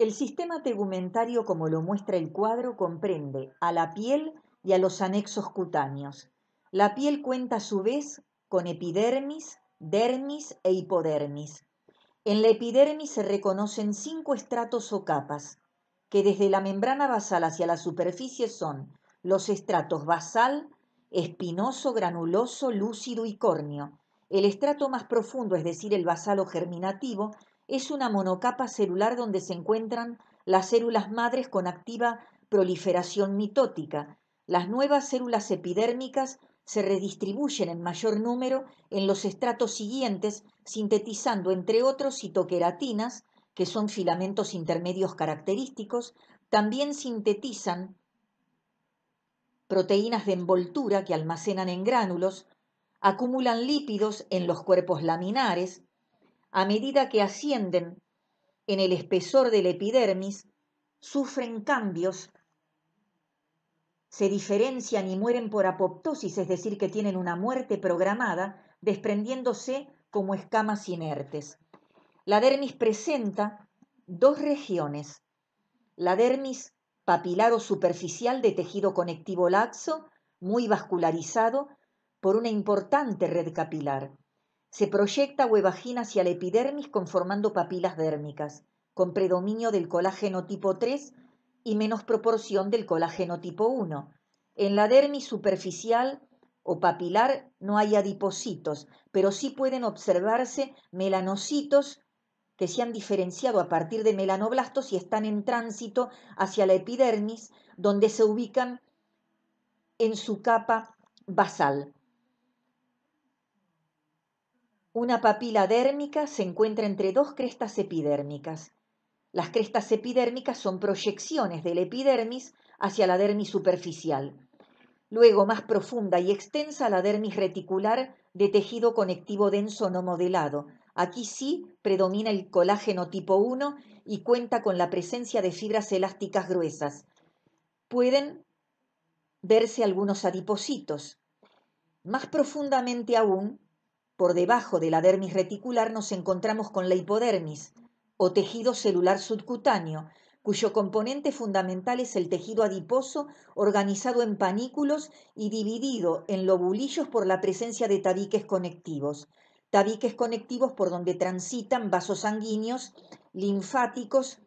El sistema tegumentario, como lo muestra el cuadro, comprende a la piel y a los anexos cutáneos. La piel cuenta a su vez con epidermis, dermis e hipodermis. En la epidermis se reconocen 5 estratos o capas, que desde la membrana basal hacia la superficie son los estratos basal, espinoso, granuloso, lúcido y córneo. El estrato más profundo, es decir, el basal o germinativo, es una monocapa celular donde se encuentran las células madres con activa proliferación mitótica. Las nuevas células epidérmicas se redistribuyen en mayor número en los estratos siguientes, sintetizando entre otros citoqueratinas, que son filamentos intermedios característicos. También sintetizan proteínas de envoltura que almacenan en gránulos, acumulan lípidos en los cuerpos laminares. A medida que ascienden en el espesor del epidermis, sufren cambios, se diferencian y mueren por apoptosis, es decir, que tienen una muerte programada, desprendiéndose como escamas inertes. La dermis presenta 2 regiones: la dermis papilar o superficial de tejido conectivo laxo, muy vascularizado por una importante red capilar. Se proyecta o evagina hacia la epidermis conformando papilas dérmicas, con predominio del colágeno tipo 3 y menos proporción del colágeno tipo 1. En la dermis superficial o papilar no hay adipocitos, pero sí pueden observarse melanocitos que se han diferenciado a partir de melanoblastos y están en tránsito hacia la epidermis, donde se ubican en su capa basal. Una papila dérmica se encuentra entre 2 crestas epidérmicas. Las crestas epidérmicas son proyecciones de la epidermis hacia la dermis superficial. Luego, más profunda y extensa, la dermis reticular de tejido conectivo denso no modelado. Aquí sí predomina el colágeno tipo 1 y cuenta con la presencia de fibras elásticas gruesas. Pueden verse algunos adipocitos. Más profundamente aún, por debajo de la dermis reticular, nos encontramos con la hipodermis, o tejido celular subcutáneo, cuyo componente fundamental es el tejido adiposo organizado en panículos y dividido en lobulillos por la presencia de tabiques conectivos por donde transitan vasos sanguíneos, linfáticos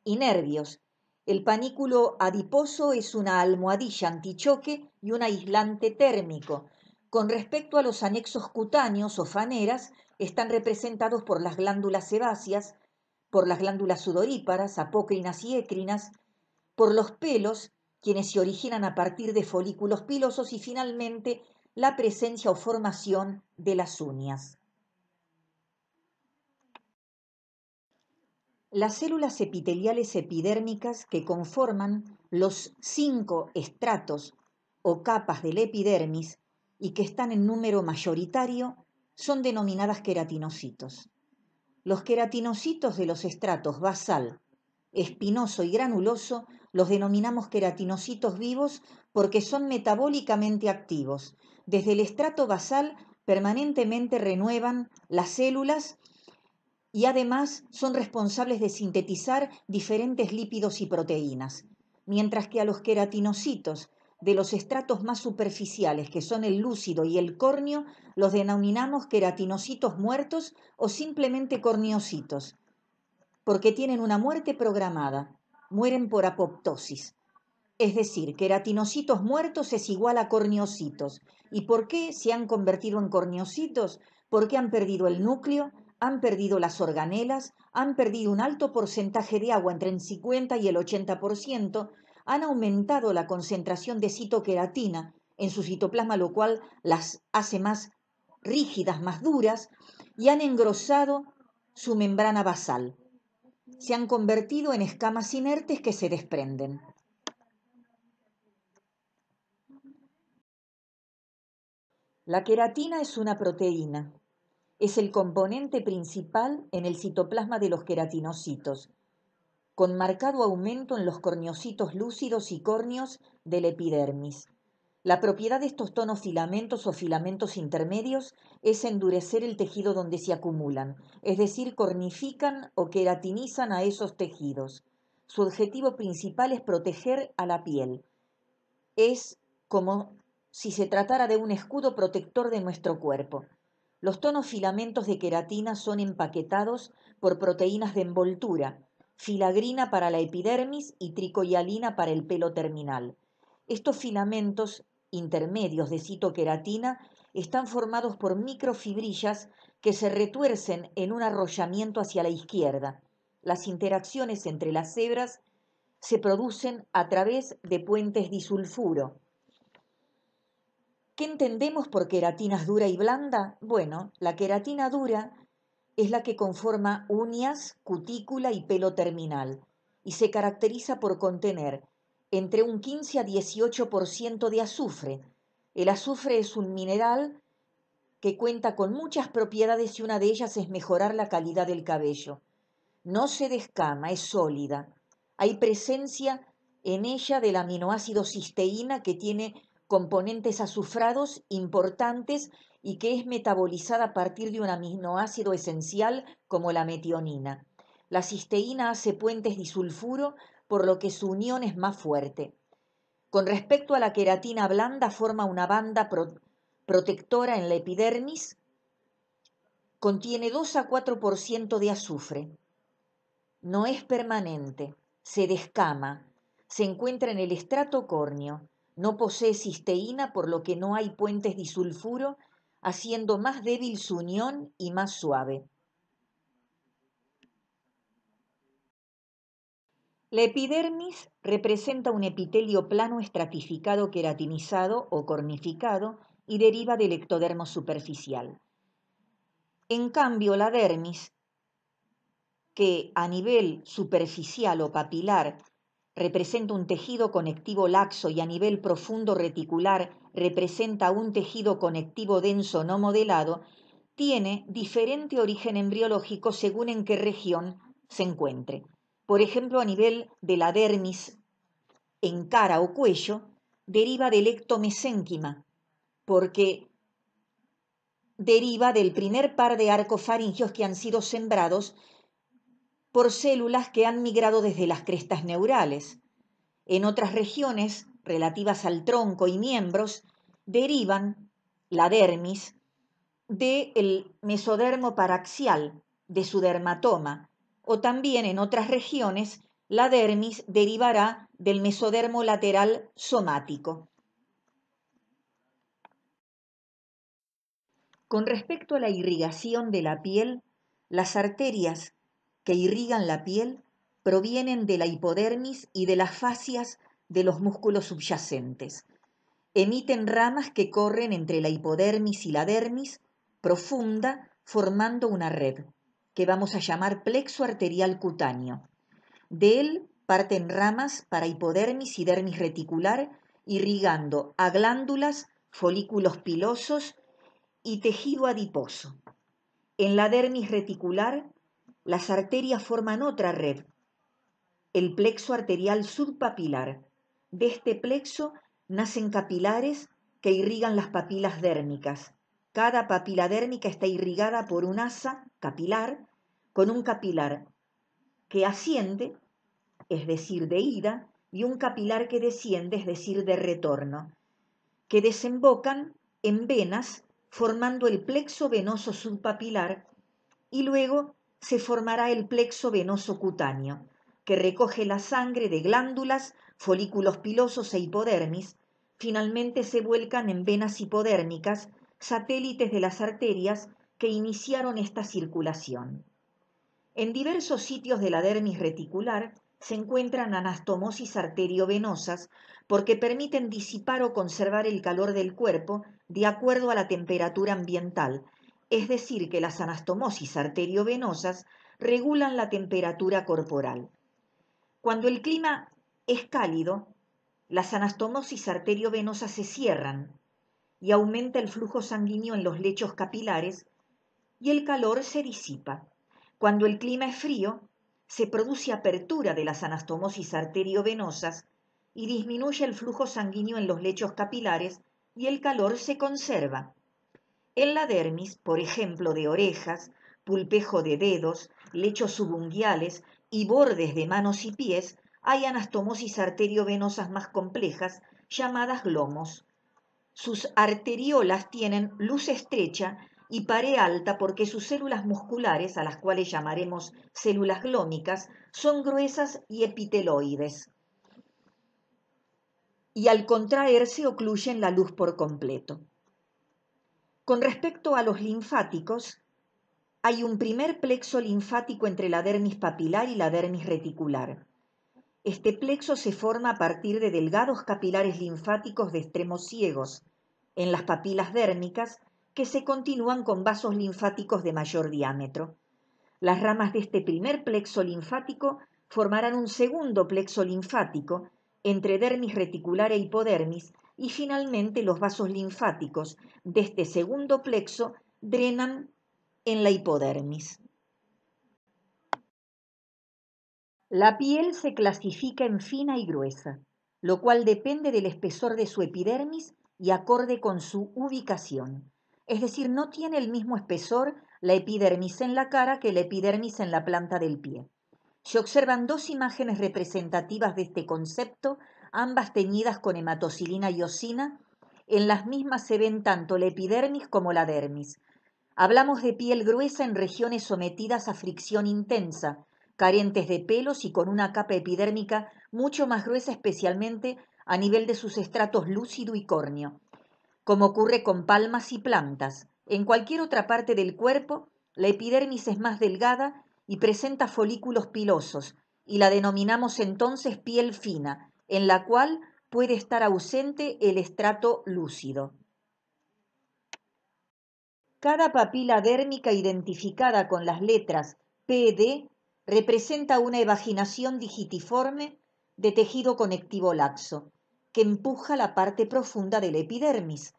y nervios. El panículo adiposo es una almohadilla antichoque y un aislante térmico. Con respecto a los anexos cutáneos o faneras, están representados por las glándulas sebáceas, por las glándulas sudoríparas, apócrinas y écrinas, por los pelos, quienes se originan a partir de folículos pilosos, y finalmente la presencia o formación de las uñas. Las células epiteliales epidérmicas que conforman los 5 estratos o capas de la epidermis y que están en número mayoritario son denominadas queratinocitos. Los queratinocitos de los estratos basal, espinoso y granuloso los denominamos queratinocitos vivos porque son metabólicamente activos. Desde el estrato basal permanentemente renuevan las células y además son responsables de sintetizar diferentes lípidos y proteínas, mientras que a los queratinocitos de los estratos más superficiales, que son el lúcido y el córneo, los denominamos queratinocitos muertos o simplemente corneocitos, porque tienen una muerte programada, mueren por apoptosis. Es decir, queratinocitos muertos es igual a corneocitos. ¿Y por qué se han convertido en corneocitos? Porque han perdido el núcleo, han perdido las organelas, han perdido un alto porcentaje de agua, entre el 50 y el 80%, han aumentado la concentración de citoqueratina en su citoplasma, lo cual las hace más rígidas, más duras, y han engrosado su membrana basal. Se han convertido en escamas inertes que se desprenden. La queratina es una proteína. Es el componente principal en el citoplasma de los queratinocitos, con marcado aumento en los corneocitos lúcidos y córneos del epidermis. La propiedad de estos tonofilamentos o filamentos intermedios es endurecer el tejido donde se acumulan, es decir, cornifican o queratinizan a esos tejidos. Su objetivo principal es proteger a la piel. Es como si se tratara de un escudo protector de nuestro cuerpo. Los tonofilamentos de queratina son empaquetados por proteínas de envoltura, filagrina para la epidermis y tricoialina para el pelo terminal. Estos filamentos intermedios de citoqueratina están formados por microfibrillas que se retuercen en un arrollamiento hacia la izquierda. Las interacciones entre las hebras se producen a través de puentes disulfuro. ¿Qué entendemos por queratinas dura y blanda? Bueno, la queratina dura es la que conforma uñas, cutícula y pelo terminal y se caracteriza por contener entre un 15 a 18% de azufre. El azufre es un mineral que cuenta con muchas propiedades y una de ellas es mejorar la calidad del cabello. No se descama, es sólida. Hay presencia en ella del aminoácido cisteína que tiene componentes azufrados importantes y que es metabolizada a partir de un aminoácido esencial como la metionina. La cisteína hace puentes disulfuro, por lo que su unión es más fuerte. Con respecto a la queratina blanda, forma una banda protectora en la epidermis, contiene 2 a 4% de azufre. No es permanente, se descama, se encuentra en el estrato córneo, no posee cisteína por lo que no hay puentes disulfuro, haciendo más débil su unión y más suave. La epidermis representa un epitelio plano estratificado queratinizado o cornificado y deriva del ectodermo superficial. En cambio, la dermis, que a nivel superficial o papilar representa un tejido conectivo laxo y a nivel profundo reticular representa un tejido conectivo denso no modelado, tiene diferente origen embriológico según en qué región se encuentre. Por ejemplo, a nivel de la dermis en cara o cuello, deriva del ectomesénquima, porque deriva del primer par de arcofaringios que han sido sembrados por células que han migrado desde las crestas neurales. En otras regiones, relativas al tronco y miembros, derivan la dermis del mesodermo paraxial, de su dermatoma, o también en otras regiones la dermis derivará del mesodermo lateral somático. Con respecto a la irrigación de la piel, las arterias que irrigan la piel provienen de la hipodermis y de las fascias de los músculos subyacentes. Emiten ramas que corren entre la hipodermis y la dermis profunda, formando una red, que vamos a llamar plexo arterial cutáneo. De él parten ramas para hipodermis y dermis reticular, irrigando a glándulas, folículos pilosos y tejido adiposo. En la dermis reticular, las arterias forman otra red, el plexo arterial subpapilar. De este plexo nacen capilares que irrigan las papilas dérmicas. Cada papila dérmica está irrigada por un asa capilar con un capilar que asciende, es decir, de ida, y un capilar que desciende, es decir, de retorno, que desembocan en venas formando el plexo venoso subpapilar y luego se formará el plexo venoso cutáneo, que recoge la sangre de glándulas, folículos pilosos e hipodermis, finalmente se vuelcan en venas hipodérmicas, satélites de las arterias que iniciaron esta circulación. En diversos sitios de la dermis reticular se encuentran anastomosis arteriovenosas porque permiten disipar o conservar el calor del cuerpo de acuerdo a la temperatura ambiental, es decir, que las anastomosis arteriovenosas regulan la temperatura corporal. Cuando el clima es cálido, las anastomosis arteriovenosas se cierran y aumenta el flujo sanguíneo en los lechos capilares y el calor se disipa. Cuando el clima es frío, se produce apertura de las anastomosis arteriovenosas y disminuye el flujo sanguíneo en los lechos capilares y el calor se conserva. En la dermis, por ejemplo, de orejas, pulpejo de dedos, lechos subunguiales y bordes de manos y pies, hay anastomosis arteriovenosas más complejas, llamadas glomos. Sus arteriolas tienen luz estrecha y pared alta porque sus células musculares, a las cuales llamaremos células glómicas, son gruesas y epiteloides. Y al contraerse ocluyen la luz por completo. Con respecto a los linfáticos, hay un primer plexo linfático entre la dermis papilar y la dermis reticular. Este plexo se forma a partir de delgados capilares linfáticos de extremos ciegos en las papilas dérmicas que se continúan con vasos linfáticos de mayor diámetro. Las ramas de este primer plexo linfático formarán un segundo plexo linfático entre dermis reticular e hipodermis y finalmente los vasos linfáticos de este segundo plexo drenan en la hipodermis. La piel se clasifica en fina y gruesa, lo cual depende del espesor de su epidermis y acorde con su ubicación. Es decir, no tiene el mismo espesor la epidermis en la cara que la epidermis en la planta del pie. Se observan dos imágenes representativas de este concepto, ambas teñidas con hematocilina y eosina. En las mismas se ven tanto la epidermis como la dermis. Hablamos de piel gruesa en regiones sometidas a fricción intensa, carentes de pelos y con una capa epidérmica mucho más gruesa, especialmente a nivel de sus estratos lúcido y córneo, como ocurre con palmas y plantas. En cualquier otra parte del cuerpo, la epidermis es más delgada y presenta folículos pilosos, y la denominamos entonces piel fina, en la cual puede estar ausente el estrato lúcido. Cada papila dérmica identificada con las letras PD representa una evaginación digitiforme de tejido conectivo laxo, que empuja la parte profunda de la epidermis.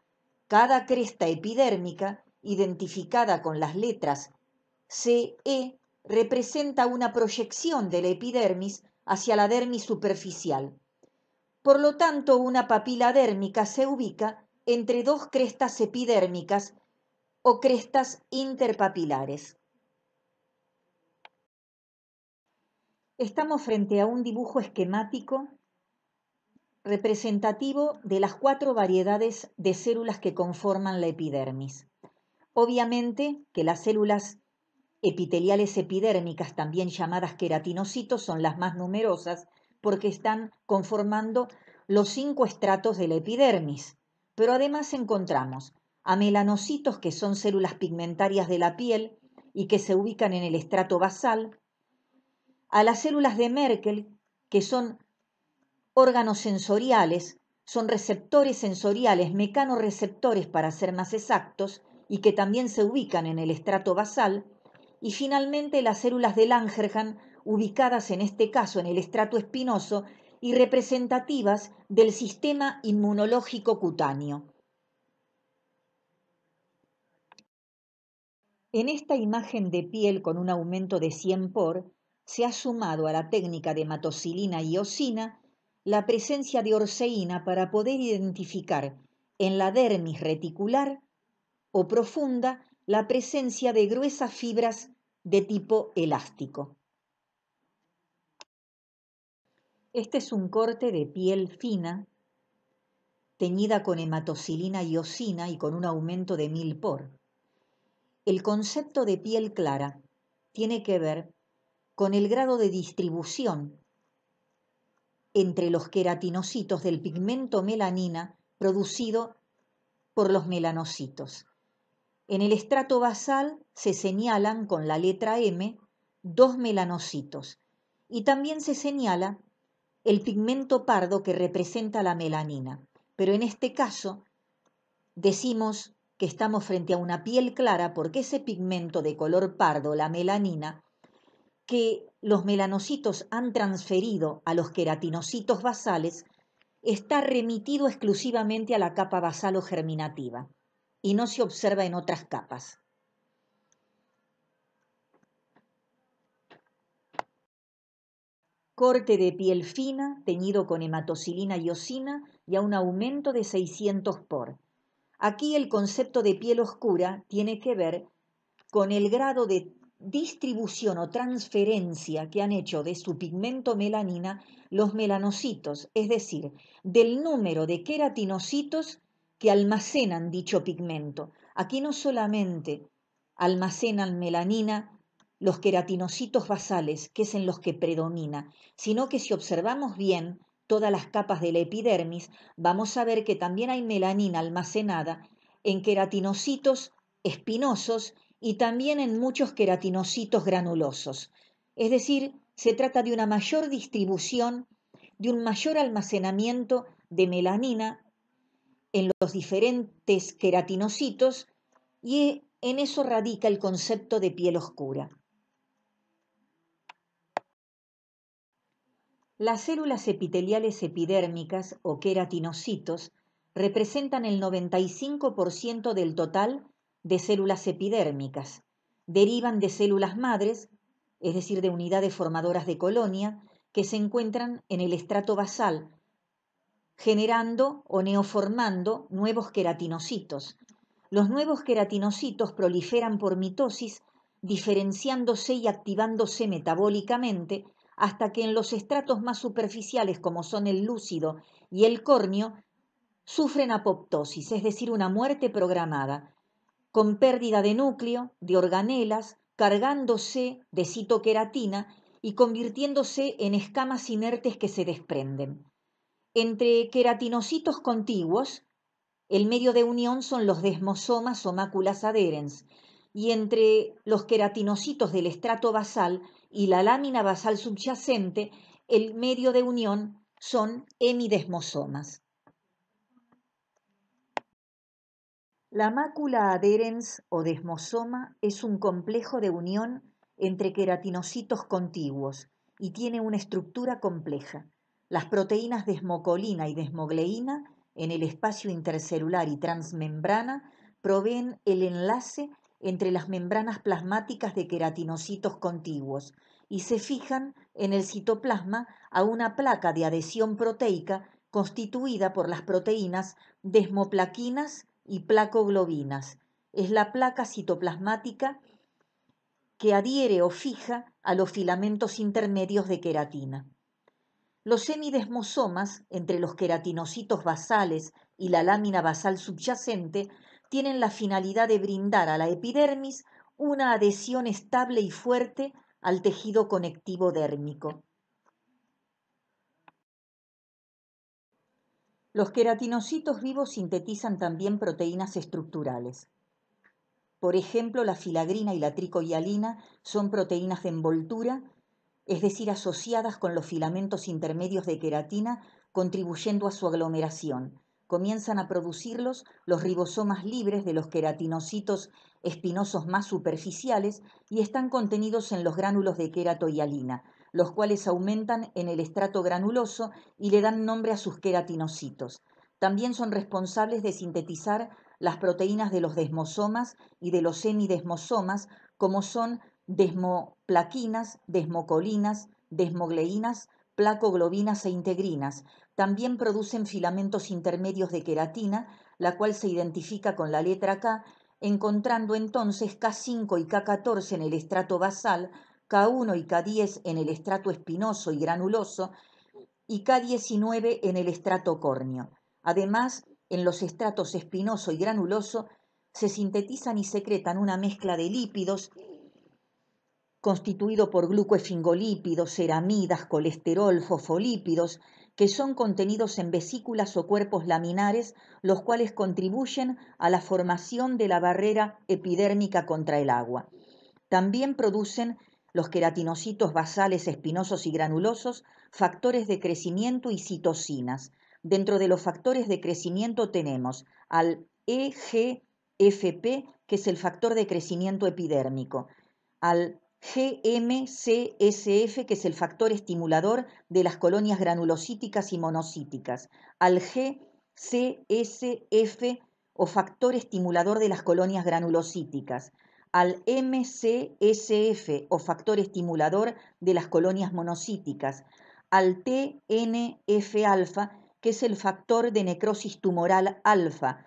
Cada cresta epidérmica, identificada con las letras CE, representa una proyección de la epidermis hacia la dermis superficial. Por lo tanto, una papila dérmica se ubica entre dos crestas epidérmicas o crestas interpapilares. Estamos frente a un dibujo esquemático representativo de las 4 variedades de células que conforman la epidermis. Obviamente que las células epiteliales epidérmicas, también llamadas queratinocitos, son las más numerosas porque están conformando los 5 estratos de la epidermis. Pero además encontramos a melanocitos, que son células pigmentarias de la piel y que se ubican en el estrato basal, a las células de Merkel, que son órganos sensoriales, son receptores sensoriales, mecanorreceptores para ser más exactos, y que también se ubican en el estrato basal, y finalmente las células de Langerhans, ubicadas en este caso en el estrato espinoso y representativas del sistema inmunológico cutáneo. En esta imagen de piel con un aumento de 100 por, se ha sumado a la técnica de hematocilina y eosina la presencia de orceína para poder identificar en la dermis reticular o profunda la presencia de gruesas fibras de tipo elástico. Este es un corte de piel fina, teñida con hematocilina y eosina y con un aumento de 1000 por. El concepto de piel clara tiene que ver con el grado de distribución entre los queratinocitos del pigmento melanina producido por los melanocitos. En el estrato basal se señalan con la letra M 2 melanocitos y también se señala el pigmento pardo que representa la melanina, pero en este caso decimos que estamos frente a una piel clara porque ese pigmento de color pardo, la melanina, que los melanocitos han transferido a los queratinocitos basales, está remitido exclusivamente a la capa basal o germinativa y no se observa en otras capas. corte de piel fina, teñido con hematocilina y osina, y a un aumento de 600 por. Aquí el concepto de piel oscura tiene que ver con el grado de distribución o transferencia que han hecho de su pigmento melanina los melanocitos, es decir, del número de queratinocitos que almacenan dicho pigmento. Aquí no solamente almacenan melanina los queratinocitos basales, que es en los que predomina, sino que si observamos bien todas las capas de la epidermis, vamos a ver que también hay melanina almacenada en queratinocitos espinosos y también en muchos queratinocitos granulosos. Es decir, se trata de una mayor distribución, de un mayor almacenamiento de melanina en los diferentes queratinocitos y en eso radica el concepto de piel oscura. Las células epiteliales epidérmicas o queratinocitos representan el 95% del total de células epidérmicas. Derivan de células madres, es decir, de unidades formadoras de colonia, que se encuentran en el estrato basal, generando o neoformando nuevos queratinocitos. Los nuevos queratinocitos proliferan por mitosis, diferenciándose y activándose metabólicamente hasta que en los estratos más superficiales, como son el lúcido y el córneo, sufren apoptosis, es decir, una muerte programada, con pérdida de núcleo, de organelas, cargándose de citoqueratina y convirtiéndose en escamas inertes que se desprenden. Entre queratinocitos contiguos, el medio de unión son los desmosomas o máculas adherens, y entre los queratinocitos del estrato basal y la lámina basal subyacente, el medio de unión son hemidesmosomas. La mácula adherens o desmosoma es un complejo de unión entre queratinocitos contiguos y tiene una estructura compleja. Las proteínas desmocolina y desmogleína en el espacio intercelular y transmembrana proveen el enlace entre las membranas plasmáticas de queratinocitos contiguos y se fijan en el citoplasma a una placa de adhesión proteica constituida por las proteínas desmoplaquinas y placoglobinas. Es la placa citoplasmática que adhiere o fija a los filamentos intermedios de queratina. Los semidesmosomas, entre los queratinocitos basales y la lámina basal subyacente, tienen la finalidad de brindar a la epidermis una adhesión estable y fuerte al tejido conectivo dérmico. Los queratinocitos vivos sintetizan también proteínas estructurales. Por ejemplo, la filagrina y la tricohialina son proteínas de envoltura, es decir, asociadas con los filamentos intermedios de queratina, contribuyendo a su aglomeración. Comienzan a producirlos los ribosomas libres de los queratinocitos espinosos más superficiales y están contenidos en los gránulos de queratohialina, los cuales aumentan en el estrato granuloso y le dan nombre a sus queratinocitos. También son responsables de sintetizar las proteínas de los desmosomas y de los semidesmosomas, como son desmoplaquinas, desmocolinas, desmogleínas, placoglobinas e integrinas. También producen filamentos intermedios de queratina, la cual se identifica con la letra K, encontrando entonces K5 y K14 en el estrato basal, K1 y K10 en el estrato espinoso y granuloso y K19 en el estrato córneo. Además, en los estratos espinoso y granuloso se sintetizan y secretan una mezcla de lípidos constituido por glucoesfingolípidos, ceramidas, colesterol, fosfolípidos, que son contenidos en vesículas o cuerpos laminares, los cuales contribuyen a la formación de la barrera epidérmica contra el agua. También producen los queratinocitos basales espinosos y granulosos factores de crecimiento y citocinas. Dentro de los factores de crecimiento tenemos al EGFP, que es el factor de crecimiento epidérmico, al GMCSF, que es el factor estimulador de las colonias granulocíticas y monocíticas, al GCSF o factor estimulador de las colonias granulocíticas, al MCSF o factor estimulador de las colonias monocíticas, al TNF-alfa, que es el factor de necrosis tumoral alfa,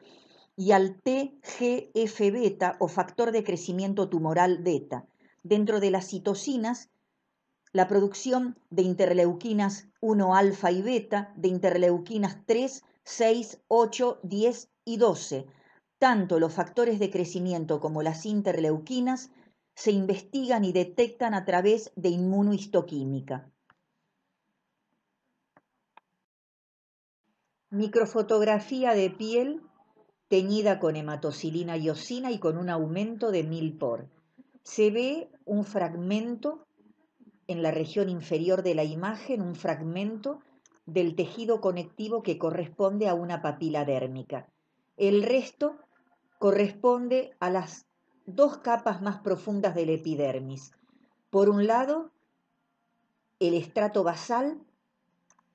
y al TGF-beta o factor de crecimiento tumoral beta. Dentro de las citocinas, la producción de interleuquinas 1 alfa y beta, de interleuquinas 3, 6, 8, 10 y 12. Tanto los factores de crecimiento como las interleuquinas se investigan y detectan a través de inmunohistoquímica. Microfotografía de piel teñida con hematocilina y eosina y con un aumento de 1000 por. Se ve un fragmento en la región inferior de la imagen, un fragmento del tejido conectivo que corresponde a una papila dérmica. El resto corresponde a las dos capas más profundas del epidermis. Por un lado, el estrato basal,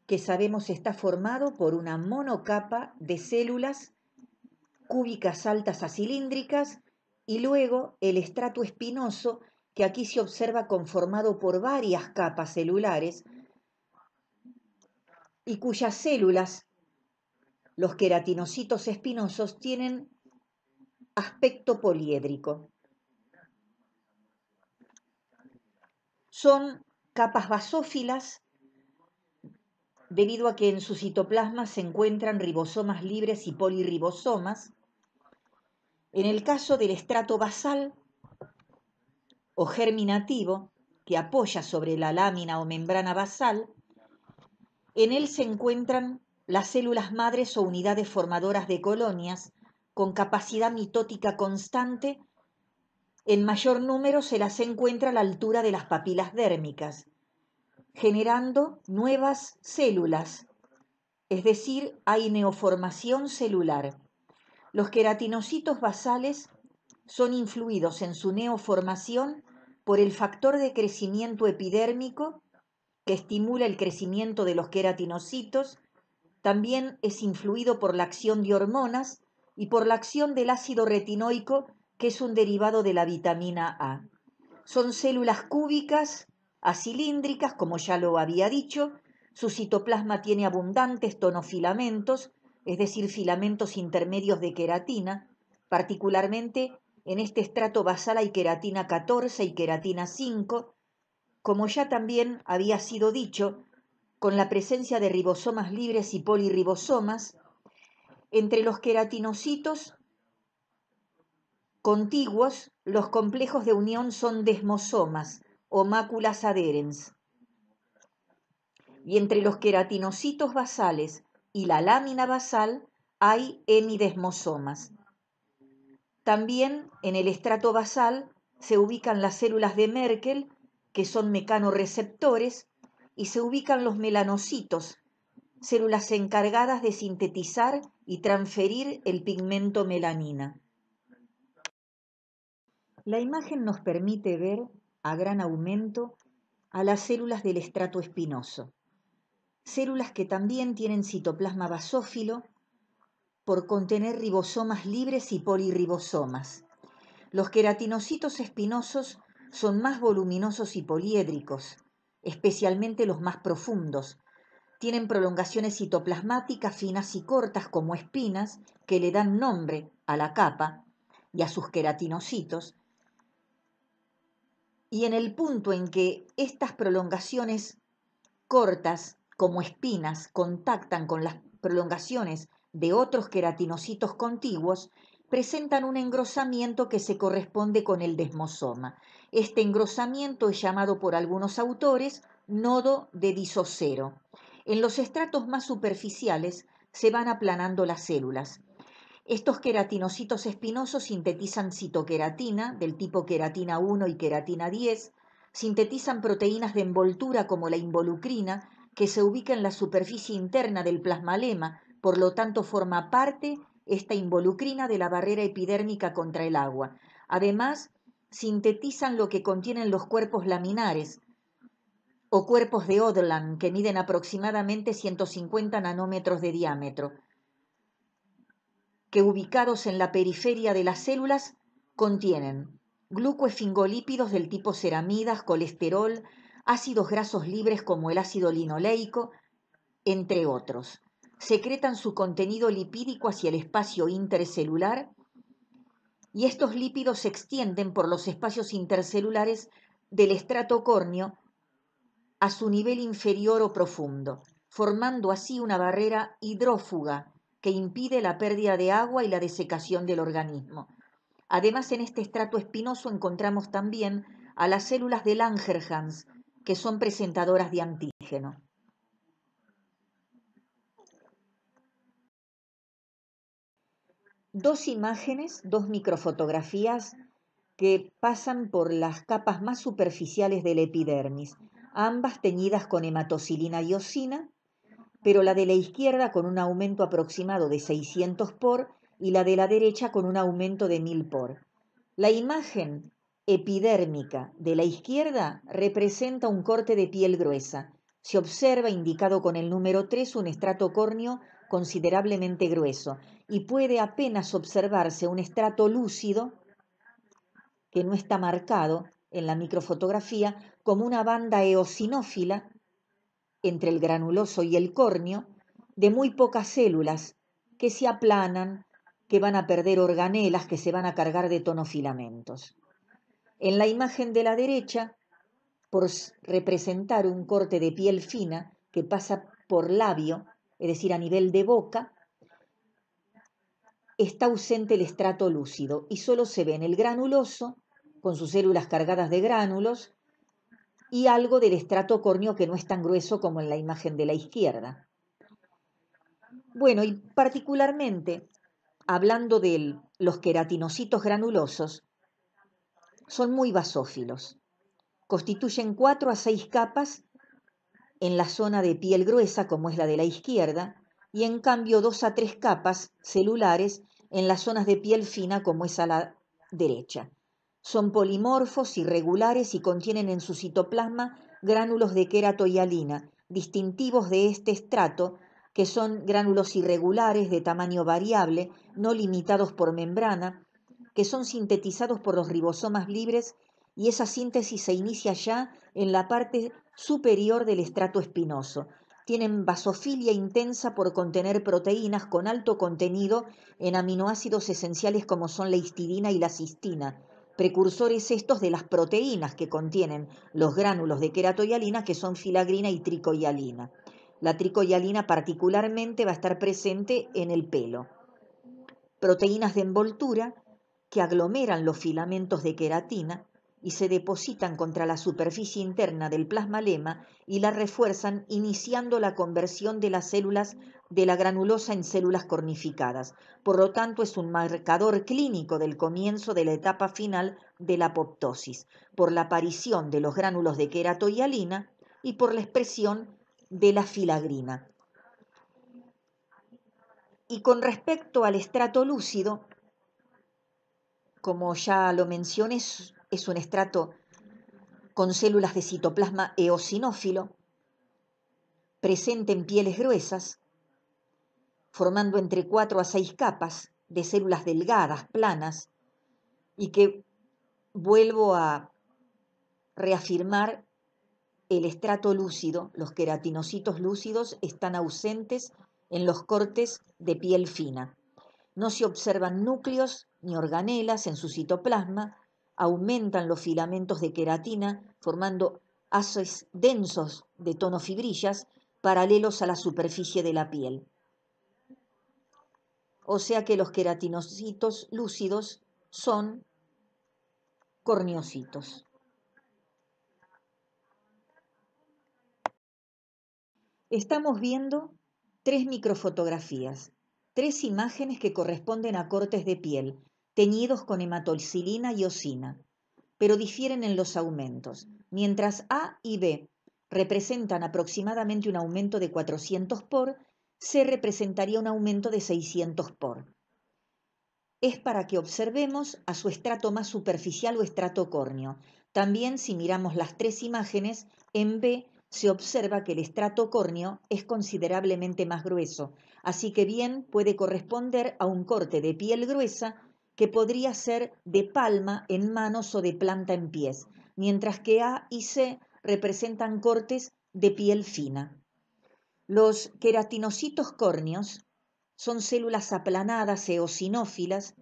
que sabemos está formado por una monocapa de células cúbicas altas a cilíndricas, y luego el estrato espinoso, que aquí se observa conformado por varias capas celulares y cuyas células, los queratinocitos espinosos, tienen aspecto poliédrico. Son capas basófilas debido a que en su citoplasma se encuentran ribosomas libres y polirribosomas. En el caso del estrato basal o germinativo, que apoya sobre la lámina o membrana basal, en él se encuentran las células madres o unidades formadoras de colonias con capacidad mitótica constante. En mayor número se las encuentra a la altura de las papilas dérmicas, generando nuevas células, es decir, hay neoformación celular. Los queratinocitos basales son influidos en su neoformación por el factor de crecimiento epidérmico que estimula el crecimiento de los queratinocitos. También es influido por la acción de hormonas y por la acción del ácido retinoico, que es un derivado de la vitamina A. Son células cúbicas, acilíndricas, como ya lo había dicho. Su citoplasma tiene abundantes tonofilamentos, es decir, filamentos intermedios de queratina. Particularmente en este estrato basal hay queratina 14 y queratina 5, como ya también había sido dicho, con la presencia de ribosomas libres y polirribosomas. Entre los queratinocitos contiguos, los complejos de unión son desmosomas o máculas adherens. Y entre los queratinocitos basales y la lámina basal hay hemidesmosomas. También en el estrato basal se ubican las células de Merkel, que son mecanorreceptores, y se ubican los melanocitos, células encargadas de sintetizar y transferir el pigmento melanina. La imagen nos permite ver a gran aumento a las células del estrato espinoso, células que también tienen citoplasma basófilo por contener ribosomas libres y polirribosomas. Los queratinocitos espinosos son más voluminosos y poliédricos, especialmente los más profundos. Tienen prolongaciones citoplasmáticas finas y cortas como espinas que le dan nombre a la capa y a sus queratinocitos. Y en el punto en que estas prolongaciones cortas como espinas contactan con las prolongaciones de otros queratinocitos contiguos, presentan un engrosamiento que se corresponde con el desmosoma. Este engrosamiento es llamado por algunos autores nodo de disocero. En los estratos más superficiales se van aplanando las células. Estos queratinocitos espinosos sintetizan citoqueratina del tipo queratina 1 y queratina 10, sintetizan proteínas de envoltura como la involucrina, que se ubica en la superficie interna del plasmalema, por lo tanto forma parte esta involucrina de la barrera epidérmica contra el agua. Además, sintetizan lo que contienen los cuerpos laminares o cuerpos de Odland, que miden aproximadamente 150 nanómetros de diámetro, que ubicados en la periferia de las células contienen glucoesfingolípidos del tipo ceramidas, colesterol, ácidos grasos libres como el ácido linoleico, entre otros. Secretan su contenido lipídico hacia el espacio intercelular y estos lípidos se extienden por los espacios intercelulares del estrato córneo a su nivel inferior o profundo, formando así una barrera hidrófuga que impide la pérdida de agua y la desecación del organismo. Además, en este estrato espinoso encontramos también a las células de Langerhans, que son presentadoras de antígeno. Dos imágenes, dos microfotografías que pasan por las capas más superficiales de la epidermis, ambas teñidas con hematocilina y eosina, pero la de la izquierda con un aumento aproximado de 600 por y la de la derecha con un aumento de 1000 por. La imagen epidérmica de la izquierda representa un corte de piel gruesa. Se observa, indicado con el número 3, un estrato córneo considerablemente grueso y puede apenas observarse un estrato lúcido que no está marcado en la microfotografía como una banda eosinófila entre el granuloso y el córneo de muy pocas células que se aplanan, que van a perder organelas, que se van a cargar de tonofilamentos. En la imagen de la derecha, por representar un corte de piel fina que pasa por labio, es decir, a nivel de boca, está ausente el estrato lúcido y solo se ve en el granuloso, con sus células cargadas de gránulos, y algo del estrato córneo que no es tan grueso como en la imagen de la izquierda. Bueno, y particularmente, hablando de los queratinocitos granulosos, son muy basófilos. Constituyen 4 a 6 capas en la zona de piel gruesa, como es la de la izquierda, y en cambio 2 a 3 capas celulares en las zonas de piel fina, como es a la derecha. Son polimorfos, irregulares y contienen en su citoplasma gránulos de queratohialina, distintivos de este estrato, que son gránulos irregulares de tamaño variable, no limitados por membrana, que son sintetizados por los ribosomas libres, y esa síntesis se inicia ya en la parte superior del estrato espinoso. Tienen basofilia intensa por contener proteínas con alto contenido en aminoácidos esenciales como son la histidina y la cistina, precursores estos de las proteínas que contienen los gránulos de queratohialina, que son filagrina y tricohialina. La tricohialina particularmente va a estar presente en el pelo. Proteínas de envoltura que aglomeran los filamentos de queratina y se depositan contra la superficie interna del plasmalema y la refuerzan, iniciando la conversión de las células de la granulosa en células cornificadas. Por lo tanto, es un marcador clínico del comienzo de la etapa final de la apoptosis, por la aparición de los gránulos de queratohialina y por la expresión de la filagrina. Y con respecto al estrato lúcido, como ya lo mencioné, es un estrato con células de citoplasma eosinófilo, presente en pieles gruesas, formando entre 4 a 6 capas de células delgadas, planas, y que, vuelvo a reafirmar, el estrato lúcido, los queratinocitos lúcidos, están ausentes en los cortes de piel fina. No se observan núcleos ni organelas en su citoplasma, aumentan los filamentos de queratina, formando haces densos de tonofibrillas paralelos a la superficie de la piel. O sea que los queratinocitos lúcidos son corneocitos. Estamos viendo 3 microfotografías, 3 imágenes que corresponden a cortes de piel, teñidos con hematocilina y eosina, pero difieren en los aumentos. Mientras A y B representan aproximadamente un aumento de 400 por, C representaría un aumento de 600 por. Es para que observemos a su estrato más superficial o estrato córneo. También, si miramos las 3 imágenes, en B se observa que el estrato córneo es considerablemente más grueso, así que bien puede corresponder a un corte de piel gruesa que podría ser de palma en manos o de planta en pies, mientras que A y C representan cortes de piel fina. Los queratinocitos córneos son células aplanadas eosinófilas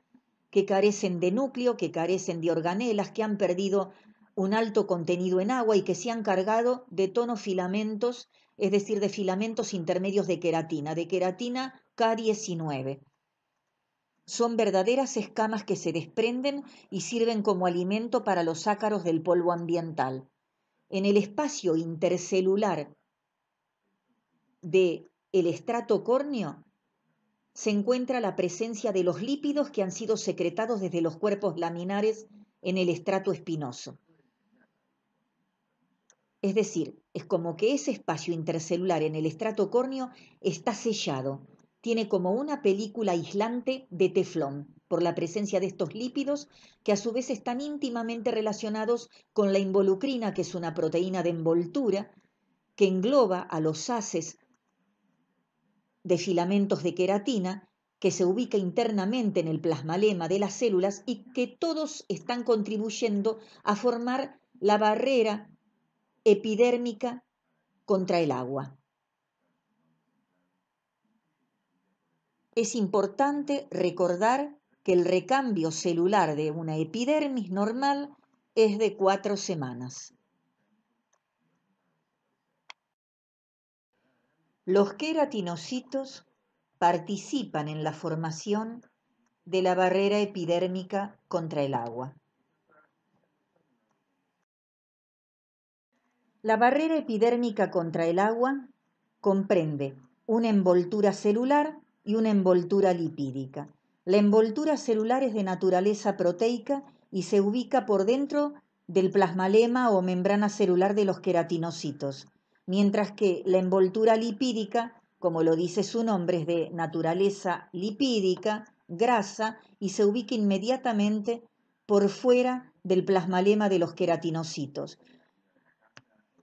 que carecen de núcleo, que carecen de organelas, que han perdido un alto contenido en agua y que se han cargado de tonofilamentos, es decir, de filamentos intermedios de queratina K19. Son verdaderas escamas que se desprenden y sirven como alimento para los ácaros del polvo ambiental. En el espacio intercelular del estrato córneo se encuentra la presencia de los lípidos que han sido secretados desde los cuerpos laminares en el estrato espinoso. Es decir, es como que ese espacio intercelular en el estrato córneo está sellado, tiene como una película aislante de teflón por la presencia de estos lípidos que a su vez están íntimamente relacionados con la involucrina, que es una proteína de envoltura que engloba a los haces de filamentos de queratina que se ubica internamente en el plasmalema de las células y que todos están contribuyendo a formar la barrera epidérmica contra el agua. Es importante recordar que el recambio celular de una epidermis normal es de 4 semanas. Los queratinocitos participan en la formación de la barrera epidérmica contra el agua. La barrera epidérmica contra el agua comprende una envoltura celular y una envoltura lipídica. La envoltura celular es de naturaleza proteica y se ubica por dentro del plasmalema o membrana celular de los queratinocitos, mientras que la envoltura lipídica, como lo dice su nombre, es de naturaleza lipídica, grasa, y se ubica inmediatamente por fuera del plasmalema de los queratinocitos.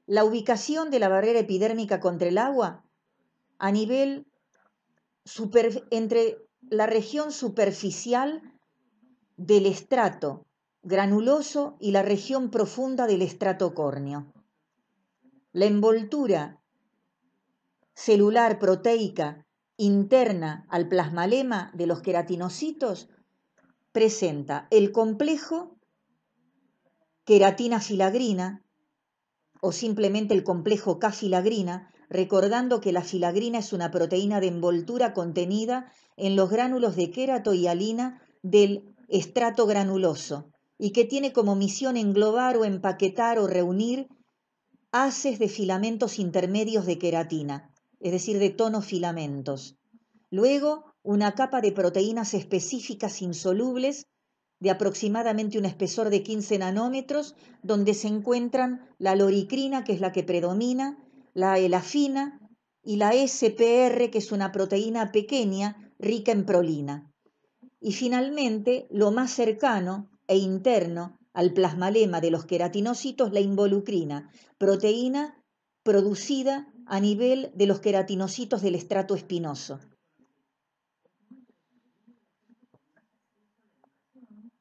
La ubicación de la barrera epidérmica contra el agua a nivel entre la región superficial del estrato granuloso y la región profunda del estrato córneo. La envoltura celular proteica interna al plasmalema de los queratinocitos presenta el complejo queratina-filagrina o simplemente el complejo K-filagrina, recordando que la filagrina es una proteína de envoltura contenida en los gránulos de querato y hialina del estrato granuloso y que tiene como misión englobar o empaquetar o reunir haces de filamentos intermedios de queratina, es decir, de tonofilamentos. Luego, una capa de proteínas específicas insolubles de aproximadamente un espesor de 15 nanómetros, donde se encuentran la loricrina, que es la que predomina, la elafina y la SPR, que es una proteína pequeña rica en prolina. Y finalmente, lo más cercano e interno al plasmalema de los queratinocitos, la involucrina, proteína producida a nivel de los queratinocitos del estrato espinoso.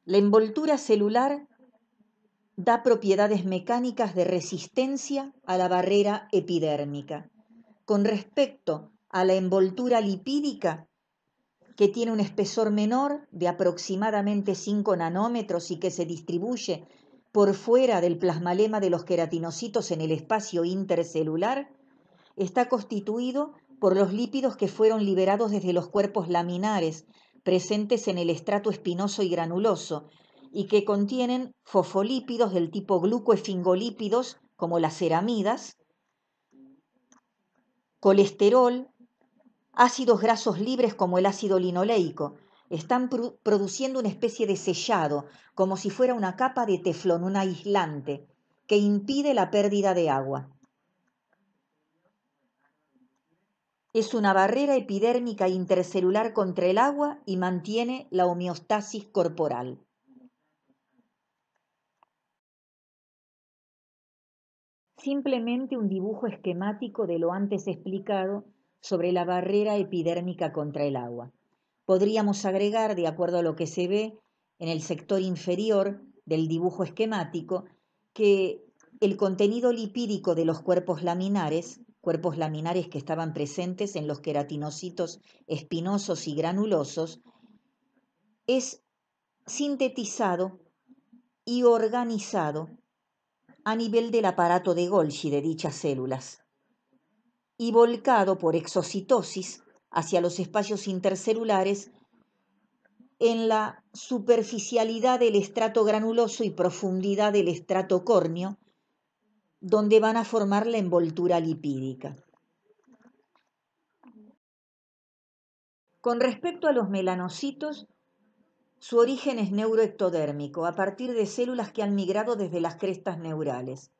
La envoltura celular da propiedades mecánicas de resistencia a la barrera epidérmica. Con respecto a la envoltura lipídica, que tiene un espesor menor de aproximadamente 5 nanómetros y que se distribuye por fuera del plasmalema de los queratinocitos en el espacio intercelular, está constituido por los lípidos que fueron liberados desde los cuerpos laminares presentes en el estrato espinoso y granuloso y que contienen fosfolípidos del tipo glucoesfingolípidos como las ceramidas, colesterol, ácidos grasos libres como el ácido linoleico. Están produciendo una especie de sellado, como si fuera una capa de teflón, un aislante, que impide la pérdida de agua. Es una barrera epidérmica intercelular contra el agua y mantiene la homeostasis corporal. Simplemente un dibujo esquemático de lo antes explicado sobre la barrera epidérmica contra el agua. Podríamos agregar, de acuerdo a lo que se ve en el sector inferior del dibujo esquemático, que el contenido lipídico de los cuerpos laminares que estaban presentes en los queratinocitos espinosos y granulosos, es sintetizado y organizado a nivel del aparato de Golgi de dichas células y volcado por exocitosis hacia los espacios intercelulares en la superficialidad del estrato granuloso y profundidad del estrato córneo, donde van a formar la envoltura lipídica. Con respecto a los melanocitos, su origen es neuroectodérmico, a partir de células que han migrado desde las crestas neurales.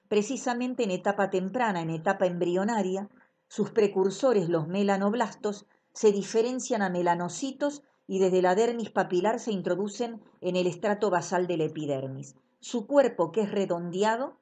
Precisamente en etapa temprana, en etapa embrionaria, sus precursores, los melanoblastos, se diferencian a melanocitos y desde la dermis papilar se introducen en el estrato basal de la epidermis. Su cuerpo, que es redondeado,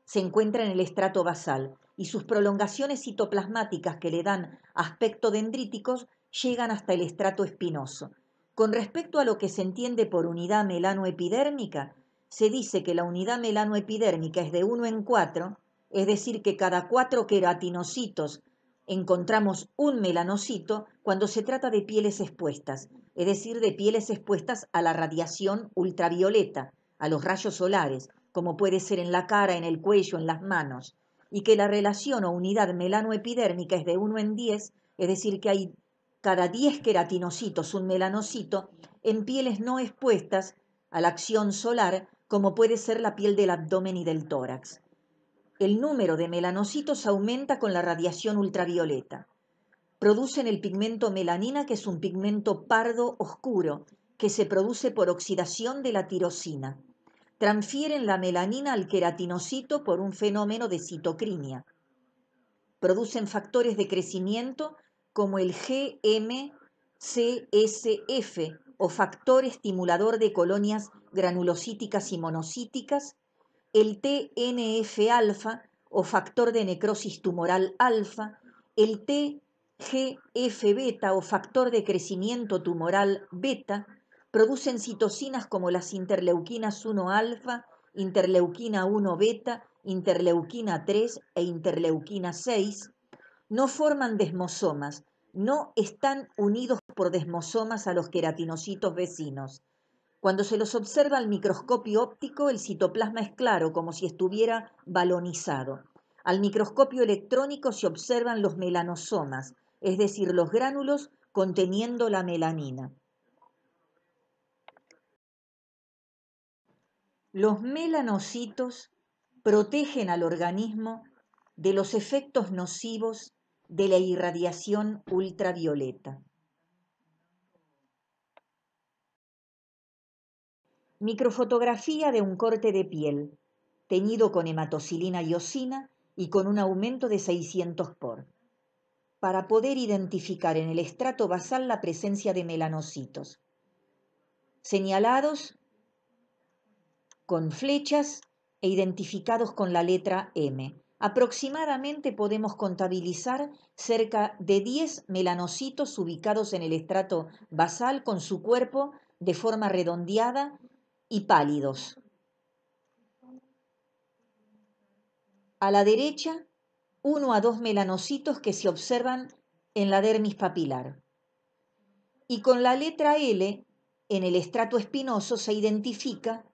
se encuentra en el estrato basal y sus prolongaciones citoplasmáticas que le dan aspecto dendríticos llegan hasta el estrato espinoso. Con respecto a lo que se entiende por unidad melanoepidérmica, se dice que la unidad melanoepidérmica es de 1 en 4, es decir, que cada 4 queratinocitos encontramos un melanocito cuando se trata de pieles expuestas, es decir, de pieles expuestas a la radiación ultravioleta, a los rayos solares, como puede ser en la cara, en el cuello, en las manos, y que la relación o unidad melanoepidérmica es de 1 en 10, es decir, que hay cada 10 queratinocitos un melanocito en pieles no expuestas a la acción solar, como puede ser la piel del abdomen y del tórax. El número de melanocitos aumenta con la radiación ultravioleta. Producen el pigmento melanina, que es un pigmento pardo oscuro, que se produce por oxidación de la tirosina. Transfieren la melanina al queratinocito por un fenómeno de citocrinia. Producen factores de crecimiento como el GMCSF o factor estimulador de colonias granulocíticas y monocíticas, el TNF-alfa o factor de necrosis tumoral alfa, el TGF-beta o factor de crecimiento tumoral beta, producen citocinas como las interleuquinas 1-alfa, interleuquina 1-beta, interleuquina 3 e interleuquina 6, no forman desmosomas, no están unidos por desmosomas a los queratinocitos vecinos. Cuando se los observa al microscopio óptico, el citoplasma es claro, como si estuviera balonizado. Al microscopio electrónico se observan los melanosomas, es decir, los gránulos conteniendo la melanina. Los melanocitos protegen al organismo de los efectos nocivos de la irradiación ultravioleta. Microfotografía de un corte de piel, teñido con hematocilina y osina y con un aumento de 600 por, para poder identificar en el estrato basal la presencia de melanocitos, señalados con flechas e identificados con la letra M. Aproximadamente podemos contabilizar cerca de 10 melanocitos ubicados en el estrato basal con su cuerpo de forma redondeada y pálidos. A la derecha, 1 a 2 melanocitos que se observan en la dermis papilar. Y con la letra L, en el estrato espinoso se identifica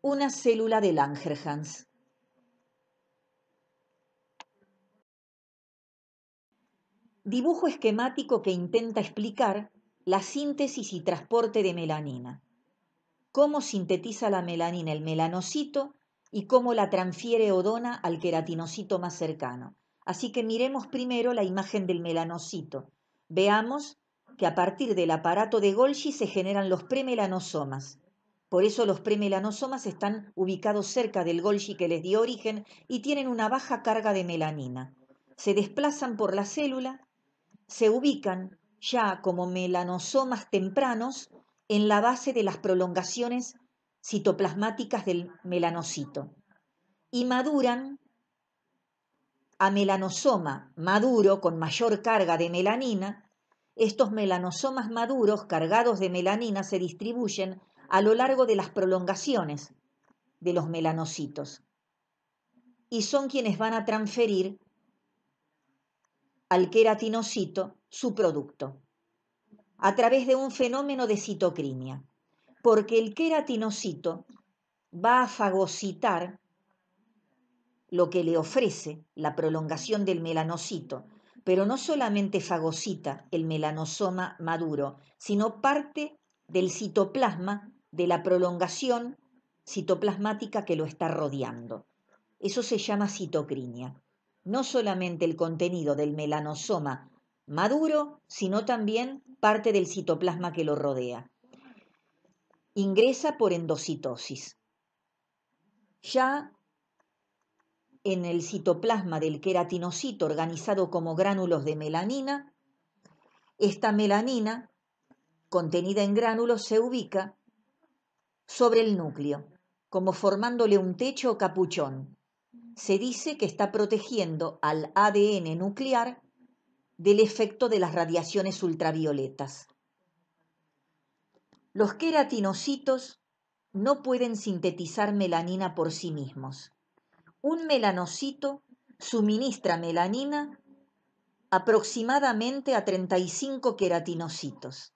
una célula de Langerhans. Dibujo esquemático que intenta explicar la síntesis y transporte de melanina. Cómo sintetiza la melanina el melanocito y cómo la transfiere o dona al queratinocito más cercano. Así que miremos primero la imagen del melanocito. Veamos que a partir del aparato de Golgi se generan los premelanosomas. Por eso los premelanosomas están ubicados cerca del Golgi que les dio origen y tienen una baja carga de melanina. Se desplazan por la célula, se ubican ya como melanosomas tempranos en la base de las prolongaciones citoplasmáticas del melanocito y maduran a melanosoma maduro con mayor carga de melanina. Estos melanosomas maduros cargados de melanina se distribuyen a lo largo de las prolongaciones de los melanocitos. y son quienes van a transferir al queratinocito su producto a través de un fenómeno de citocrinia, porque el queratinocito va a fagocitar lo que le ofrece la prolongación del melanocito, pero no solamente fagocita el melanosoma maduro, sino parte del citoplasma de la prolongación citoplasmática que lo está rodeando. Eso se llama citocrinia. No solamente el contenido del melanosoma maduro, sino también parte del citoplasma que lo rodea. Ingresa por endocitosis. Ya en el citoplasma del queratinocito organizado como gránulos de melanina, esta melanina contenida en gránulos se ubica sobre el núcleo, como formándole un techo o capuchón. Se dice que está protegiendo al ADN nuclear del efecto de las radiaciones ultravioletas. Los queratinocitos no pueden sintetizar melanina por sí mismos. Un melanocito suministra melanina aproximadamente a 35 queratinocitos.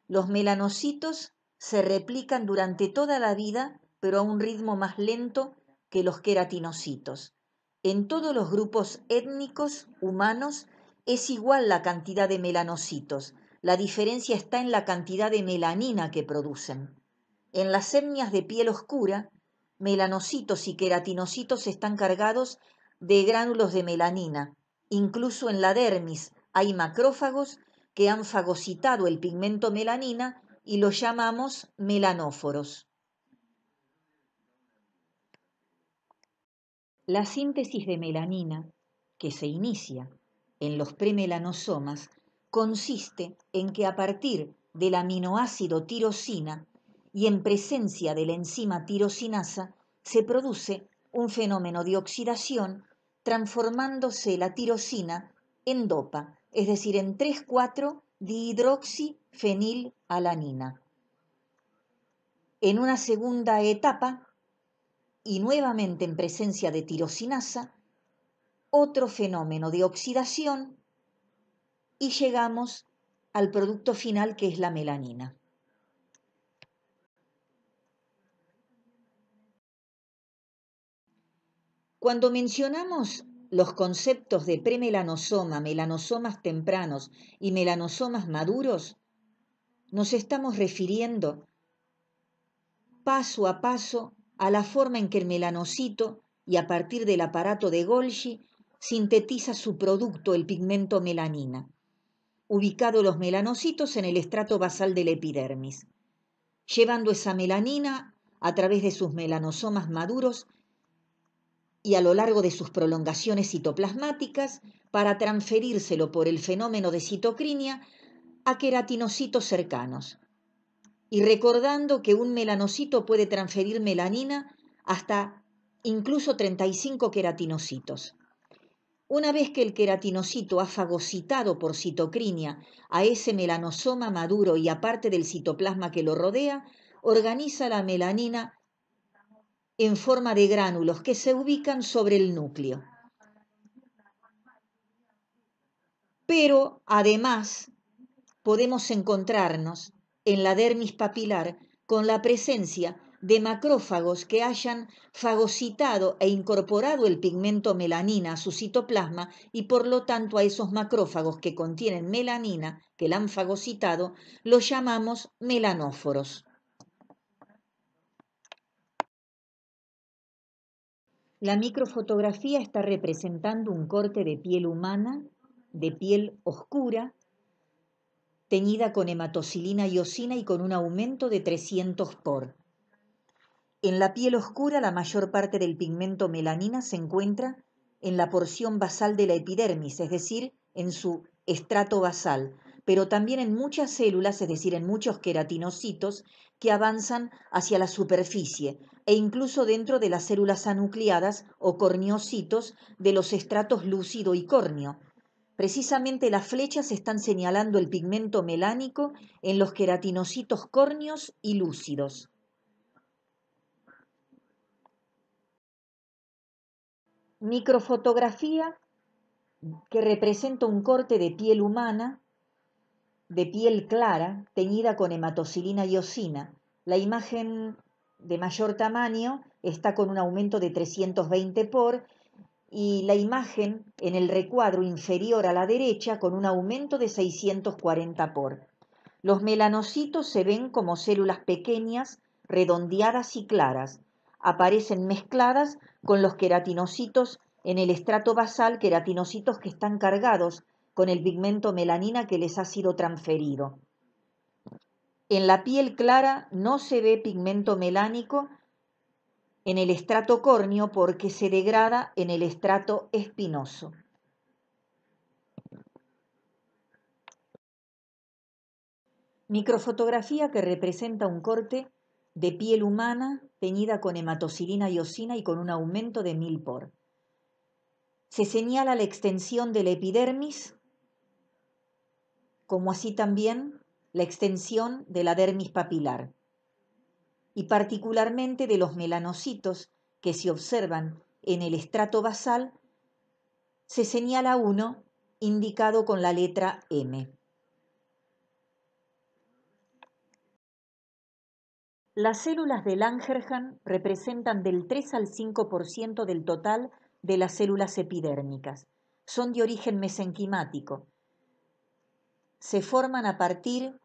Los melanocitos se replican durante toda la vida, pero a un ritmo más lento que los queratinocitos. En todos los grupos étnicos humanos es igual la cantidad de melanocitos. La diferencia está en la cantidad de melanina que producen. En las etnias de piel oscura, melanocitos y queratinocitos están cargados de gránulos de melanina. Incluso en la dermis hay macrófagos que han fagocitado el pigmento melanina y los llamamos melanóforos. La síntesis de melanina, que se inicia en los premelanosomas, consiste en que a partir del aminoácido tirosina y en presencia de la enzima tirosinasa se produce un fenómeno de oxidación transformándose la tirosina en dopa, es decir, en 3,4-dihidroxifenilalanina. En una segunda etapa, y nuevamente en presencia de tirosinasa, otro fenómeno de oxidación y llegamos al producto final que es la melanina. Cuando mencionamos los conceptos de premelanosoma, melanosomas tempranos y melanosomas maduros, nos estamos refiriendo paso a paso a la forma en que el melanocito y a partir del aparato de Golgi sintetiza su producto, el pigmento melanina, ubicado los melanocitos en el estrato basal de la epidermis, llevando esa melanina a través de sus melanosomas maduros y a lo largo de sus prolongaciones citoplasmáticas para transferírselo por el fenómeno de citocrinia a queratinocitos cercanos. Y recordando que un melanocito puede transferir melanina hasta incluso 35 queratinocitos. Una vez que el queratinocito ha fagocitado por citocrinia a ese melanosoma maduro y aparte del citoplasma que lo rodea, organiza la melanina en forma de gránulos que se ubican sobre el núcleo. Pero además podemos encontrarnos en la dermis papilar con la presencia de macrófagos que hayan fagocitado e incorporado el pigmento melanina a su citoplasma y por lo tanto a esos macrófagos que contienen melanina, que la han fagocitado, los llamamos melanóforos. La microfotografía está representando un corte de piel humana, de piel oscura, teñida con hematocilina y osina y con un aumento de 300 por. En la piel oscura, la mayor parte del pigmento melanina se encuentra en la porción basal de la epidermis, es decir, en su estrato basal, pero también en muchas células, es decir, en muchos queratinocitos que avanzan hacia la superficie e incluso dentro de las células anucleadas o corneocitos de los estratos lúcido y córneo. Precisamente las flechas están señalando el pigmento melánico en los queratinocitos córneos y lúcidos. Microfotografía que representa un corte de piel humana, de piel clara, teñida con hematocilina y osina. La imagen de mayor tamaño está con un aumento de 320 por y la imagen en el recuadro inferior a la derecha con un aumento de 640 por. Los melanocitos se ven como células pequeñas, redondeadas y claras. Aparecen mezcladas con los queratinocitos en el estrato basal, queratinocitos que están cargados con el pigmento melanina que les ha sido transferido. En la piel clara no se ve pigmento melánico en el estrato córneo porque se degrada en el estrato espinoso. Microfotografía que representa un corte de piel humana teñida con hematocilina y osina y con un aumento de 1000 por. Se señala la extensión de la epidermis, como así también la extensión de la dermis papilar, y particularmente de los melanocitos que se observan en el estrato basal, se señala uno indicado con la letra M. Las células de Langerhans representan del 3 al 5% del total de las células epidérmicas. Son de origen mesenquimático. Se forman a partir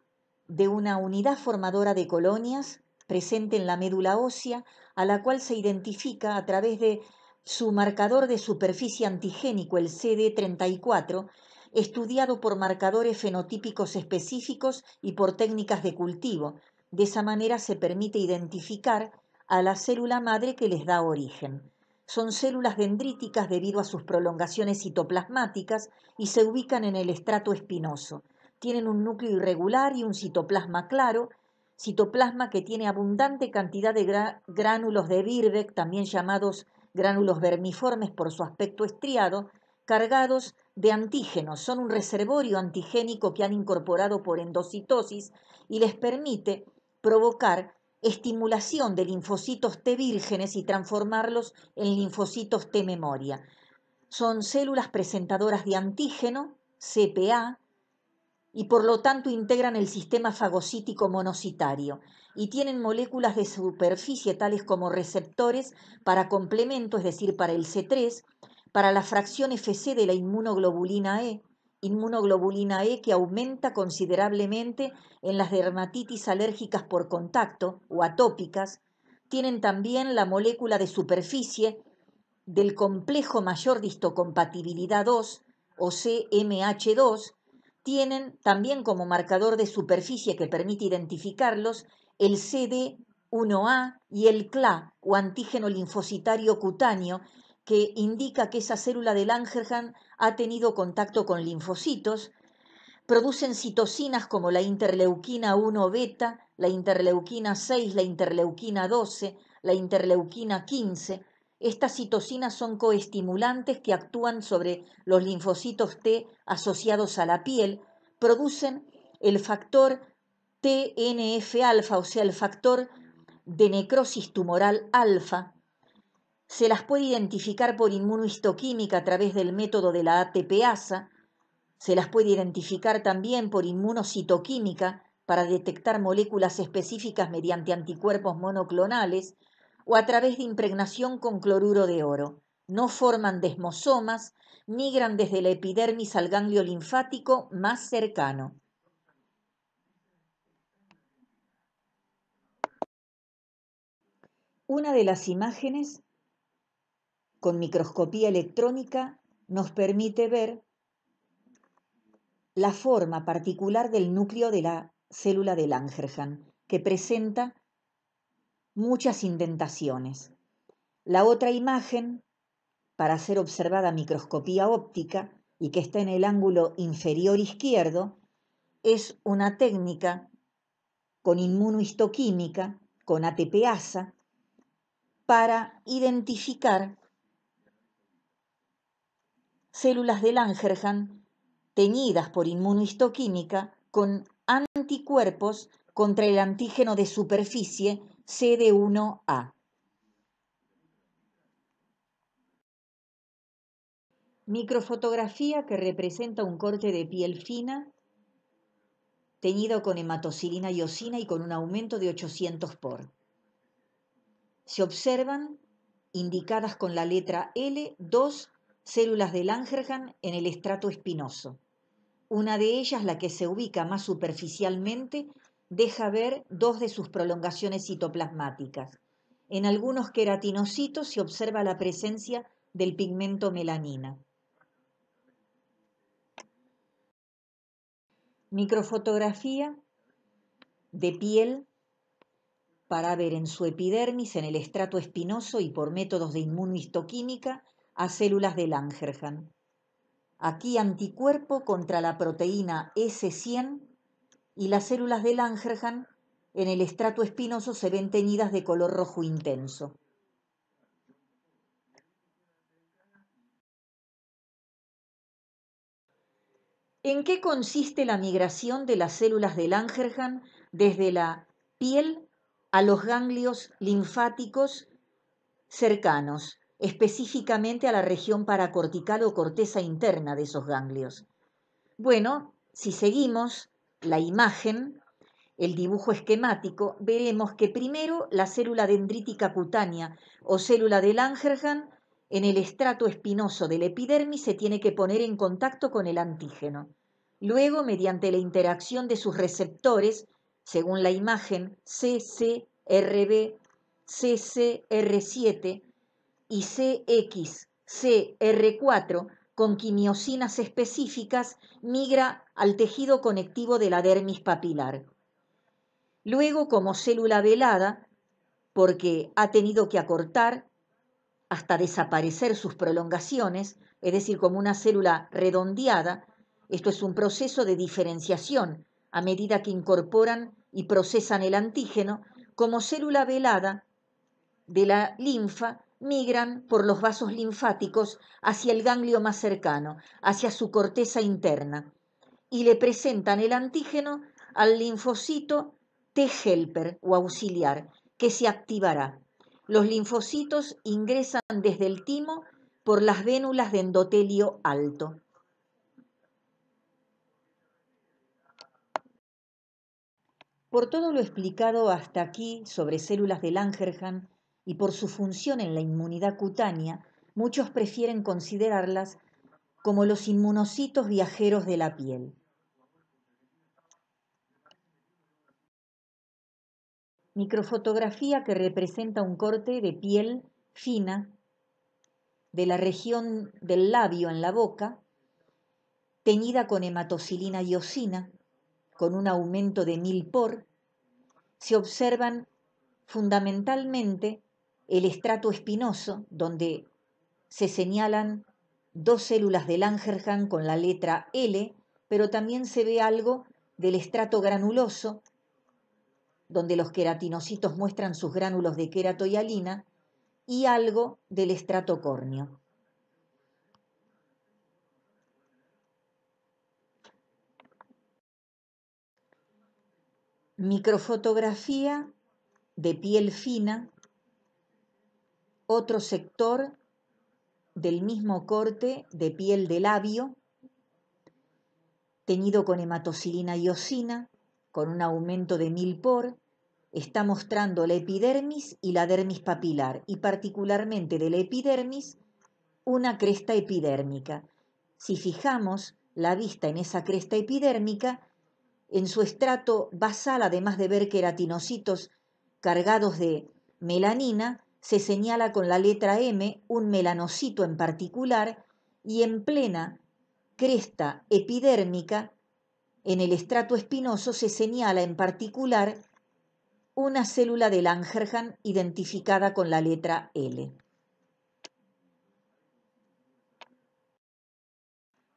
de una unidad formadora de colonias presente en la médula ósea, a la cual se identifica a través de su marcador de superficie antigénico, el CD34, estudiado por marcadores fenotípicos específicos y por técnicas de cultivo. De esa manera se permite identificar a la célula madre que les da origen. Son células dendríticas debido a sus prolongaciones citoplasmáticas y se ubican en el estrato espinoso. Tienen un núcleo irregular y un citoplasma claro, citoplasma que tiene abundante cantidad de gránulos de Birbeck, también llamados gránulos vermiformes por su aspecto estriado, cargados de antígenos. Son un reservorio antigénico que han incorporado por endocitosis y les permite provocar estimulación de linfocitos T vírgenes y transformarlos en linfocitos T memoria. Son células presentadoras de antígeno, CPA, y por lo tanto integran el sistema fagocítico monocitario y tienen moléculas de superficie tales como receptores para complemento, es decir, para el C3, para la fracción FC de la inmunoglobulina E que aumenta considerablemente en las dermatitis alérgicas por contacto o atópicas. Tienen también la molécula de superficie del complejo mayor de histocompatibilidad 2 o CMH2, tienen también como marcador de superficie que permite identificarlos el CD1A y el CLA o antígeno linfocitario cutáneo, que indica que esa célula de Langerhans ha tenido contacto con linfocitos. Producen citocinas como la interleuquina 1 beta, la interleuquina 6, la interleuquina 12, la interleuquina 15. Estas citocinas son coestimulantes que actúan sobre los linfocitos T asociados a la piel, producen el factor TNF-alfa, o sea, el factor de necrosis tumoral alfa. Se las puede identificar por inmunohistoquímica a través del método de la ATPasa. Se las puede identificar también por inmunocitoquímica para detectar moléculas específicas mediante anticuerpos monoclonales o a través de impregnación con cloruro de oro. No forman desmosomas, migran desde la epidermis al ganglio linfático más cercano. Una de las imágenes con microscopía electrónica nos permite ver la forma particular del núcleo de la célula de Langerhans, que presenta muchas indentaciones. La otra imagen, para ser observada a microscopía óptica y que está en el ángulo inferior izquierdo, es una técnica con inmunohistoquímica, con ATPasa, para identificar células de Langerhans teñidas por inmunohistoquímica con anticuerpos contra el antígeno de superficie CD1A. Microfotografía que representa un corte de piel fina teñido con hematocilina y eosina y con un aumento de 800 por. Se observan, indicadas con la letra L, 2 células de Langerhans en el estrato espinoso. Una de ellas, la que se ubica más superficialmente, deja ver 2 de sus prolongaciones citoplasmáticas. En algunos queratinocitos se observa la presencia del pigmento melanina. Microfotografía de piel para ver en su epidermis, en el estrato espinoso y por métodos de inmunohistoquímica, a células de Langerhans. Aquí anticuerpo contra la proteína S100 y las células de Langerhans en el estrato espinoso se ven teñidas de color rojo intenso. ¿En qué consiste la migración de las células de Langerhans desde la piel a los ganglios linfáticos cercanos, específicamente a la región paracortical o corteza interna de esos ganglios? Bueno, si seguimos la imagen, el dibujo esquemático, veremos que primero la célula dendrítica cutánea o célula de Langerhans en el estrato espinoso del epidermis se tiene que poner en contacto con el antígeno. Luego, mediante la interacción de sus receptores, según la imagen CCRB, CCR7 y CXCR4, con quimiosinas específicas, migra al tejido conectivo de la dermis papilar. Luego, como célula velada, porque ha tenido que acortar hasta desaparecer sus prolongaciones, es decir, como una célula redondeada, esto es un proceso de diferenciación a medida que incorporan y procesan el antígeno, como célula velada de la linfa, migran por los vasos linfáticos hacia el ganglio más cercano, hacia su corteza interna, y le presentan el antígeno al linfocito T-helper o auxiliar, que se activará. Los linfocitos ingresan desde el timo por las vénulas de endotelio alto. Por todo lo explicado hasta aquí sobre células de Langerhans y por su función en la inmunidad cutánea, muchos prefieren considerarlas como los inmunocitos viajeros de la piel. Microfotografía que representa un corte de piel fina de la región del labio en la boca, teñida con hematocilina y eosina, con un aumento de 1000 por. Se observan fundamentalmente el estrato espinoso, donde se señalan 2 células de Langerhans con la letra L, pero también se ve algo del estrato granuloso, donde los queratinocitos muestran sus gránulos de queratohialina, y algo del estrato córneo. Microfotografía de piel fina, otro sector del mismo corte de piel de labio, teñido con hematocilina y eosina, con un aumento de 1000 por, está mostrando la epidermis y la dermis papilar, y particularmente de la epidermis, una cresta epidérmica. Si fijamos la vista en esa cresta epidérmica, en su estrato basal, además de ver queratinocitos cargados de melanina, se señala con la letra M un melanocito en particular, y en plena cresta epidérmica, en el estrato espinoso, se señala en particular una célula de Langerhans identificada con la letra L.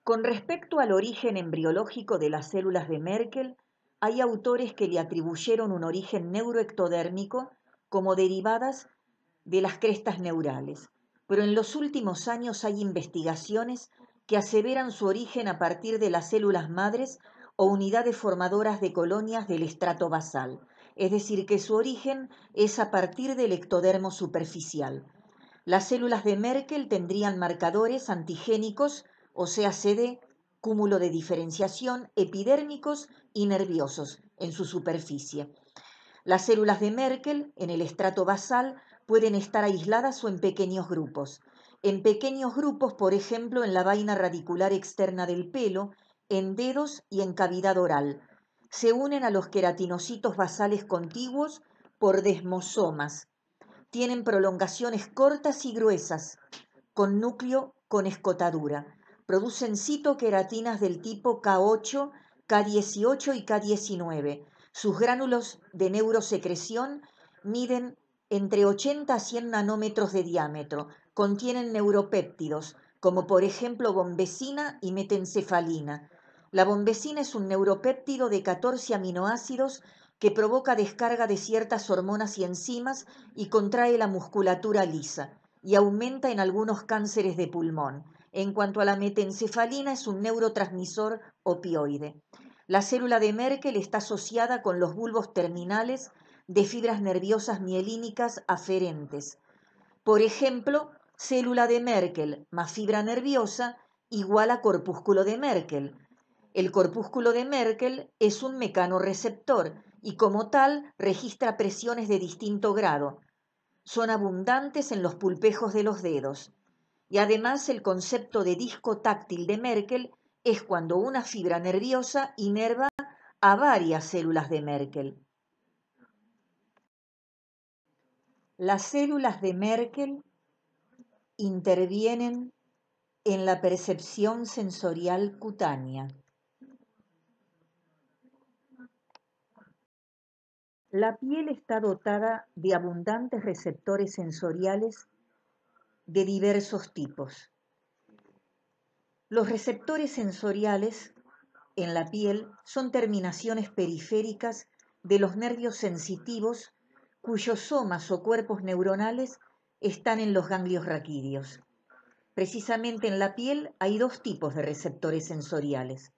Con respecto al origen embriológico de las células de Merkel, hay autores que le atribuyeron un origen neuroectodérmico como derivadas de las crestas neurales, pero en los últimos años hay investigaciones que aseveran su origen a partir de las células madres o unidades formadoras de colonias del estrato basal, es decir, que su origen es a partir del ectodermo superficial. Las células de Merkel tendrían marcadores antigénicos, o sea, CD, cúmulo de diferenciación, epidérmicos y nerviosos en su superficie. Las células de Merkel en el estrato basal pueden estar aisladas o en pequeños grupos. En pequeños grupos, por ejemplo, en la vaina radicular externa del pelo, en dedos y en cavidad oral. Se unen a los queratinocitos basales contiguos por desmosomas. Tienen prolongaciones cortas y gruesas, con núcleo con escotadura. Producen citoqueratinas del tipo K8, K18 y K19. Sus gránulos de neurosecreción miden entre 80 a 100 nanómetros de diámetro. Contienen neuropéptidos, como por ejemplo bombecina y metencefalina. La bombecina es un neuropéptido de 14 aminoácidos que provoca descarga de ciertas hormonas y enzimas y contrae la musculatura lisa y aumenta en algunos cánceres de pulmón. En cuanto a la metencefalina, es un neurotransmisor opioide. La célula de Merkel está asociada con los bulbos terminales de fibras nerviosas mielínicas aferentes. Por ejemplo, célula de Merkel más fibra nerviosa igual a corpúsculo de Merkel. El corpúsculo de Merkel es un mecanorreceptor y como tal registra presiones de distinto grado. Son abundantes en los pulpejos de los dedos. Y además el concepto de disco táctil de Merkel es cuando una fibra nerviosa inerva a varias células de Merkel. Las células de Merkel intervienen en la percepción sensorial cutánea. La piel está dotada de abundantes receptores sensoriales de diversos tipos. Los receptores sensoriales en la piel son terminaciones periféricas de los nervios sensitivos cuyos somas o cuerpos neuronales están en los ganglios raquídeos. Precisamente en la piel hay dos tipos de receptores sensoriales.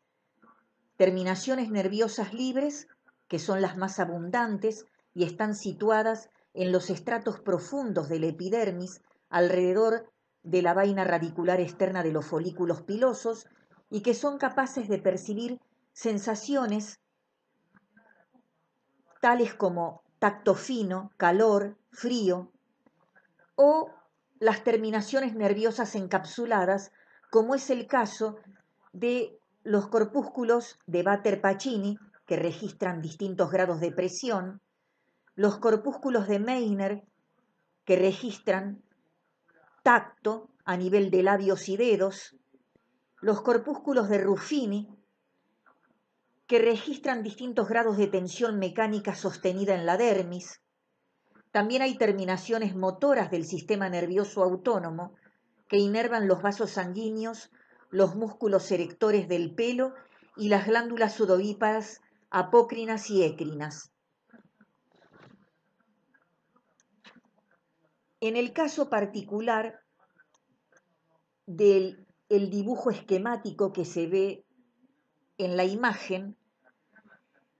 Terminaciones nerviosas libres, que son las más abundantes y están situadas en los estratos profundos de la epidermis, alrededor de la vaina radicular externa de los folículos pilosos, y que son capaces de percibir sensaciones tales como tacto fino, calor, frío, o las terminaciones nerviosas encapsuladas, como es el caso de los corpúsculos de Batter-Pacini, que registran distintos grados de presión, los corpúsculos de Meissner, que registran tacto a nivel de labios y dedos, los corpúsculos de Ruffini, que registran distintos grados de tensión mecánica sostenida en la dermis. También hay terminaciones motoras del sistema nervioso autónomo que inervan los vasos sanguíneos, los músculos erectores del pelo y las glándulas sudoríparas apócrinas y écrinas. En el caso particular del dibujo esquemático que se ve en la imagen,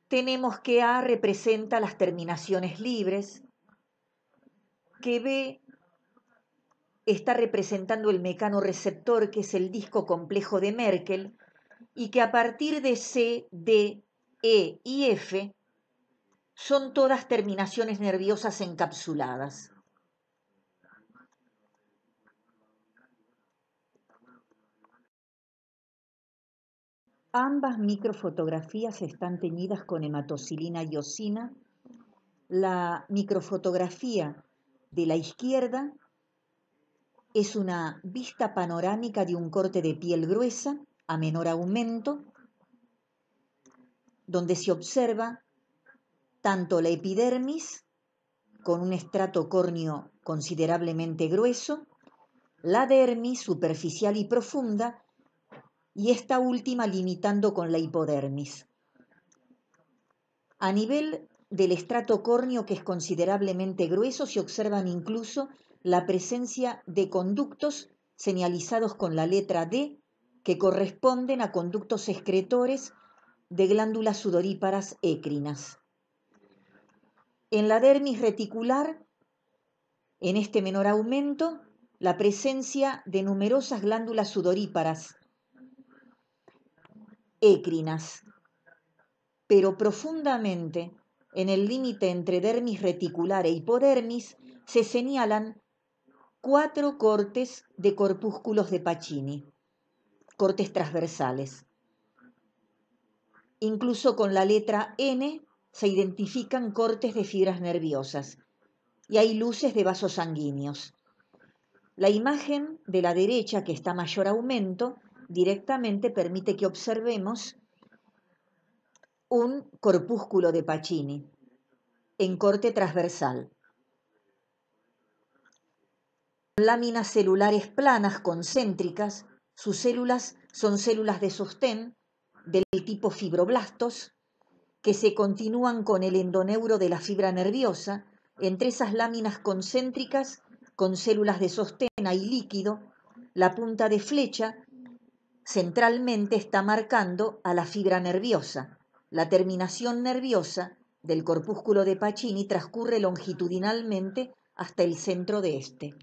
tenemos que A representa las terminaciones libres, que B está representando el mecanorreceptor, que es el disco complejo de Merkel, y que a partir de C, D, E y F son todas terminaciones nerviosas encapsuladas. Ambas microfotografías están teñidas con hematocilina y osina. La microfotografía de la izquierda es una vista panorámica de un corte de piel gruesa a menor aumento, donde se observa tanto la epidermis con un estrato córneo considerablemente grueso, la dermis superficial y profunda, y esta última limitando con la hipodermis. A nivel del estrato córneo, que es considerablemente grueso, se observan incluso la presencia de conductos señalizados con la letra D, que corresponden a conductos excretores de glándulas sudoríparas écrinas. En la dermis reticular, en este menor aumento, la presencia de numerosas glándulas sudoríparas écrinas, pero profundamente en el límite entre dermis reticular e hipodermis se señalan 4 cortes de corpúsculos de Pacini, cortes transversales. Incluso con la letra N se identifican cortes de fibras nerviosas y hay luces de vasos sanguíneos. La imagen de la derecha, que está a mayor aumento, directamente permite que observemos un corpúsculo de Pacini en corte transversal. Láminas celulares planas, concéntricas, sus células son células de sostén del tipo fibroblastos que se continúan con el endoneuro de la fibra nerviosa. Entre esas láminas concéntricas con células de sostén hay líquido. La punta de flecha centralmente está marcando a la fibra nerviosa. La terminación nerviosa del corpúsculo de Pacini transcurre longitudinalmente hasta el centro de este.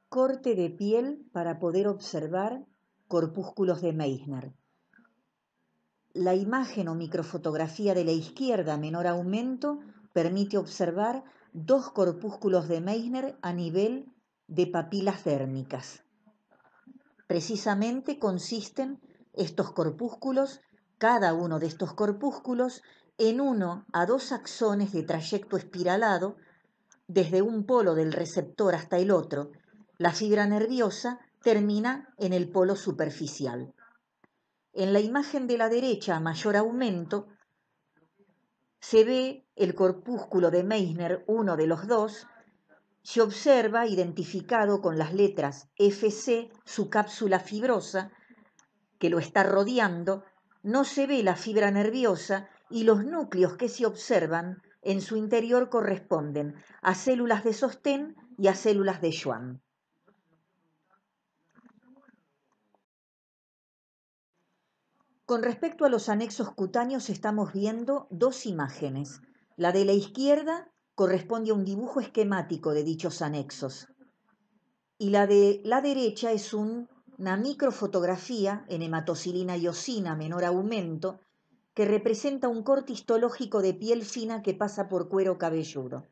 Corte de piel para poder observar corpúsculos de Meissner. La imagen o microfotografía de la izquierda, menor aumento, permite observar 2 corpúsculos de Meissner a nivel de papilas dérmicas. Precisamente consisten estos corpúsculos, cada uno de estos corpúsculos, en 1 a 2 axones de trayecto espiralado, desde un polo del receptor hasta el otro. La fibra nerviosa termina en el polo superficial. En la imagen de la derecha, a mayor aumento, se ve el corpúsculo de Meissner, uno de los 2, se observa identificado con las letras FC su cápsula fibrosa que lo está rodeando, no se ve la fibra nerviosa y los núcleos que se observan en su interior corresponden a células de sostén y a células de Schwann. Con respecto a los anexos cutáneos estamos viendo 2 imágenes. La de la izquierda corresponde a un dibujo esquemático de dichos anexos y la de la derecha es una microfotografía en hematocilina y osina menor aumento que representa un corte histológico de piel fina que pasa por cuero cabelludo.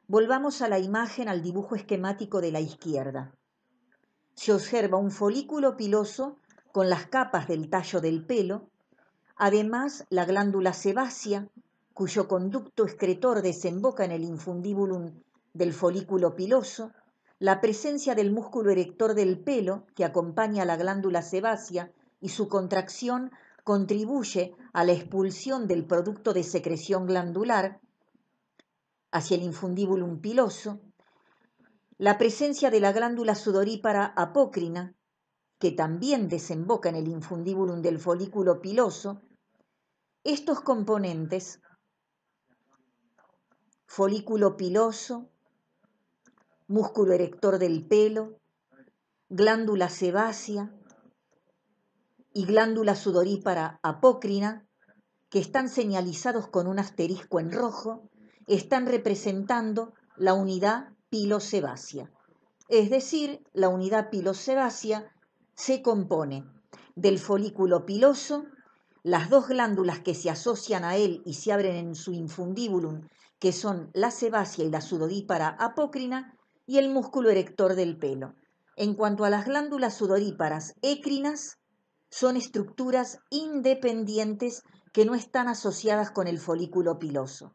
Volvamos a la imagen, al dibujo esquemático de la izquierda. Se observa un folículo piloso con las capas del tallo del pelo, además la glándula sebácea, cuyo conducto excretor desemboca en el infundíbulum del folículo piloso, la presencia del músculo erector del pelo, que acompaña a la glándula sebácea y su contracción contribuye a la expulsión del producto de secreción glandular hacia el infundíbulum piloso, la presencia de la glándula sudorípara apócrina, que también desemboca en el infundíbulum del folículo piloso. Estos componentes, folículo piloso, músculo erector del pelo, glándula sebácea y glándula sudorípara apócrina, que están señalizados con un asterisco en rojo, están representando la unidad pilosebácea. Es decir, la unidad pilosebácea se compone del folículo piloso, las 2 glándulas que se asocian a él y se abren en su infundíbulum, que son la sebácea y la sudorípara apócrina, y el músculo erector del pelo. En cuanto a las glándulas sudoríparas écrinas, son estructuras independientes que no están asociadas con el folículo piloso.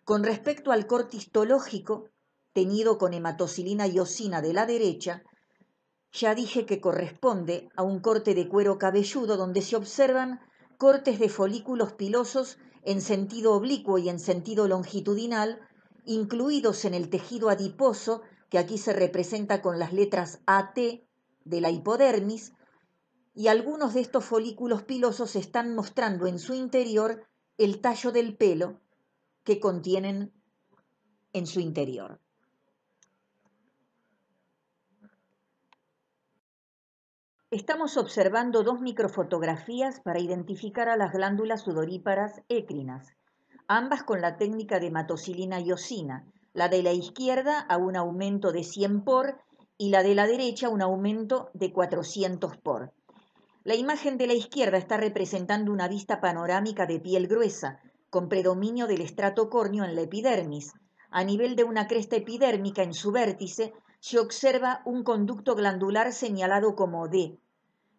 Con respecto al corte histológico, teñido con hematocilina y osina de la derecha, ya dije que corresponde a un corte de cuero cabelludo donde se observan cortes de folículos pilosos en sentido oblicuo y en sentido longitudinal, incluidos en el tejido adiposo, que aquí se representa con las letras AT de la hipodermis, y algunos de estos folículos pilosos están mostrando en su interior el tallo del pelo que contienen en su interior. Estamos observando 2 microfotografías para identificar a las glándulas sudoríparas écrinas. ambas con la técnica de hematocilina y iosina, la de la izquierda a un aumento de 100 por y la de la derecha a un aumento de 400 por. La imagen de la izquierda está representando una vista panorámica de piel gruesa, con predominio del estrato córneo en la epidermis. A nivel de una cresta epidérmica en su vértice se observa un conducto glandular señalado como D.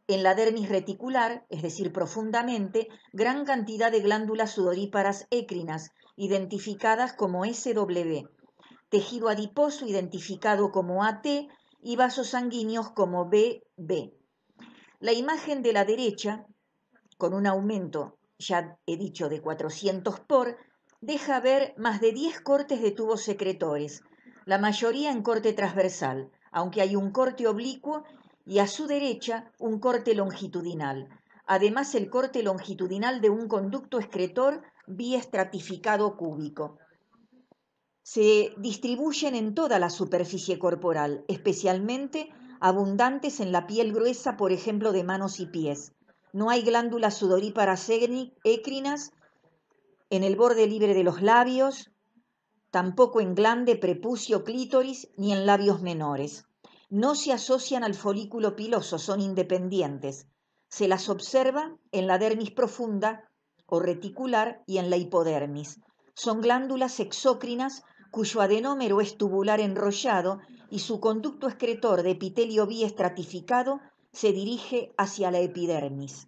En la dermis reticular, es decir, profundamente, gran cantidad de glándulas sudoríparas écrinas, identificadas como SW, tejido adiposo identificado como AT y vasos sanguíneos como BB. La imagen de la derecha, con un aumento, ya he dicho, de 400 por, deja ver más de 10 cortes de tubos secretores, la mayoría en corte transversal, aunque hay un corte oblicuo y a su derecha un corte longitudinal. Además, el corte longitudinal de un conducto excretor biestratificado cúbico. Se distribuyen en toda la superficie corporal, especialmente abundantes en la piel gruesa, por ejemplo, de manos y pies. No hay glándulas sudoríparas écrinas en el borde libre de los labios, tampoco en glande, prepucio, clítoris, ni en labios menores. No se asocian al folículo piloso, son independientes. Se las observa en la dermis profunda o reticular y en la hipodermis. Son glándulas exócrinas cuyo adenómero es tubular enrollado y su conducto excretor de epitelio biestratificado se dirige hacia la epidermis.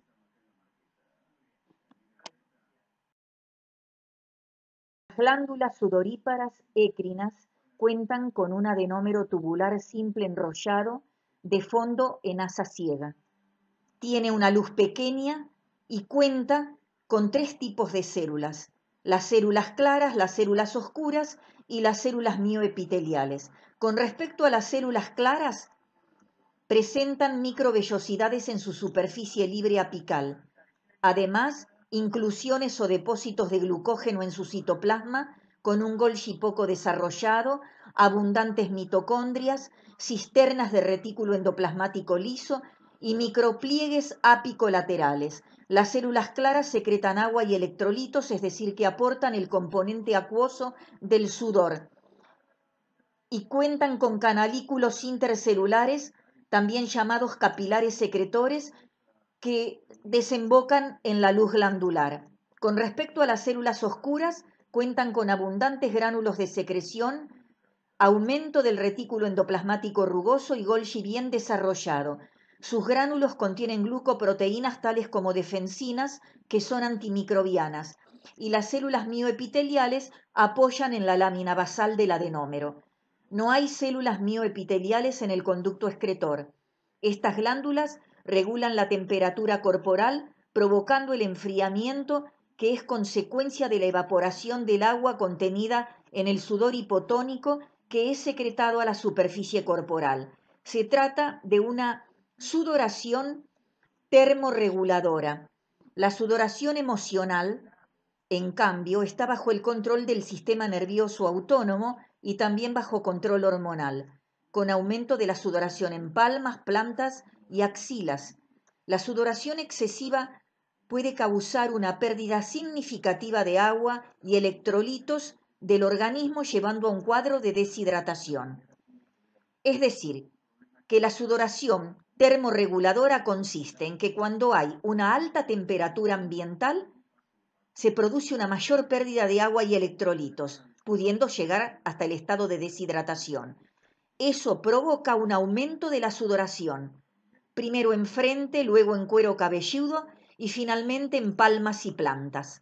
Las glándulas sudoríparas écrinas cuentan con un adenómero tubular simple enrollado de fondo en asa ciega. Tiene una luz pequeña y cuenta con 3 tipos de células: las células claras, las células oscuras y las células mioepiteliales. Con respecto a las células claras, presentan microvellosidades en su superficie libre apical. Además, inclusiones o depósitos de glucógeno en su citoplasma, con un Golgi poco desarrollado, abundantes mitocondrias, cisternas de retículo endoplasmático liso y micropliegues apicolaterales. Las células claras secretan agua y electrolitos, es decir, que aportan el componente acuoso del sudor, y cuentan con canalículos intercelulares, también llamados capilares secretores, que desembocan en la luz glandular. Con respecto a las células oscuras, cuentan con abundantes gránulos de secreción, aumento del retículo endoplasmático rugoso y Golgi bien desarrollado. Sus gránulos contienen glucoproteínas tales como defensinas, que son antimicrobianas, y las células mioepiteliales apoyan en la lámina basal del adenómero. No hay células mioepiteliales en el conducto excretor. Estas glándulas regulan la temperatura corporal, provocando el enfriamiento que es consecuencia de la evaporación del agua contenida en el sudor hipotónico que es secretado a la superficie corporal. Se trata de una sudoración termorreguladora. La sudoración emocional, en cambio, está bajo el control del sistema nervioso autónomo y también bajo control hormonal, con aumento de la sudoración en palmas, plantas y axilas. La sudoración excesiva puede causar una pérdida significativa de agua y electrolitos del organismo, llevando a un cuadro de deshidratación. Es decir, que la sudoración termorreguladora consiste en que cuando hay una alta temperatura ambiental, se produce una mayor pérdida de agua y electrolitos, pudiendo llegar hasta el estado de deshidratación. Eso provoca un aumento de la sudoración, primero en frente, luego en cuero cabelludo y finalmente en palmas y plantas.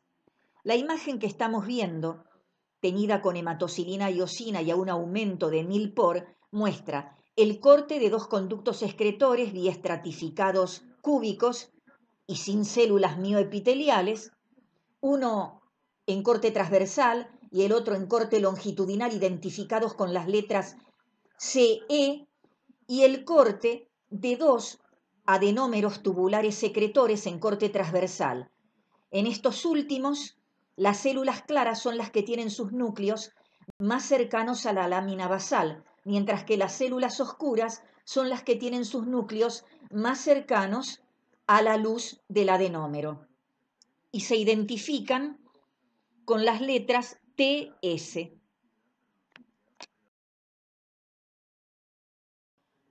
La imagen que estamos viendo, teñida con hematocilina y iosina y a un aumento de 1000 por, muestra el corte de 2 conductos excretores biestratificados cúbicos y sin células mioepiteliales, uno en corte transversal y el otro en corte longitudinal, identificados con las letras CE, y el corte de 2 adenómeros tubulares secretores en corte transversal. En estos últimos, las células claras son las que tienen sus núcleos más cercanos a la lámina basal, mientras que las células oscuras son las que tienen sus núcleos más cercanos a la luz del adenómero. Y se identifican con las letras TS.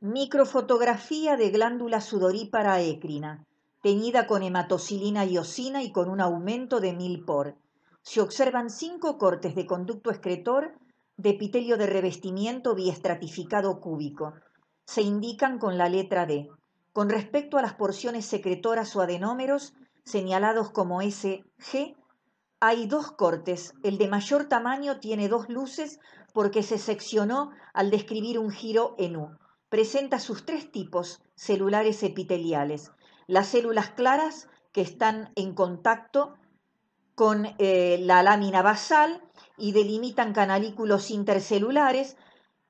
Microfotografía de glándula sudorípara écrina, teñida con hematocilina y osina y con un aumento de 1000 por. Se observan 5 cortes de conducto excretor de epitelio de revestimiento biestratificado cúbico. Se indican con la letra D. Con respecto a las porciones secretoras o adenómeros, señalados como SG, hay 2 cortes. El de mayor tamaño tiene 2 luces porque se seccionó al describir un giro en U. Presenta sus 3 tipos celulares epiteliales. Las células claras, que están en contacto con la lámina basal y delimitan canalículos intercelulares,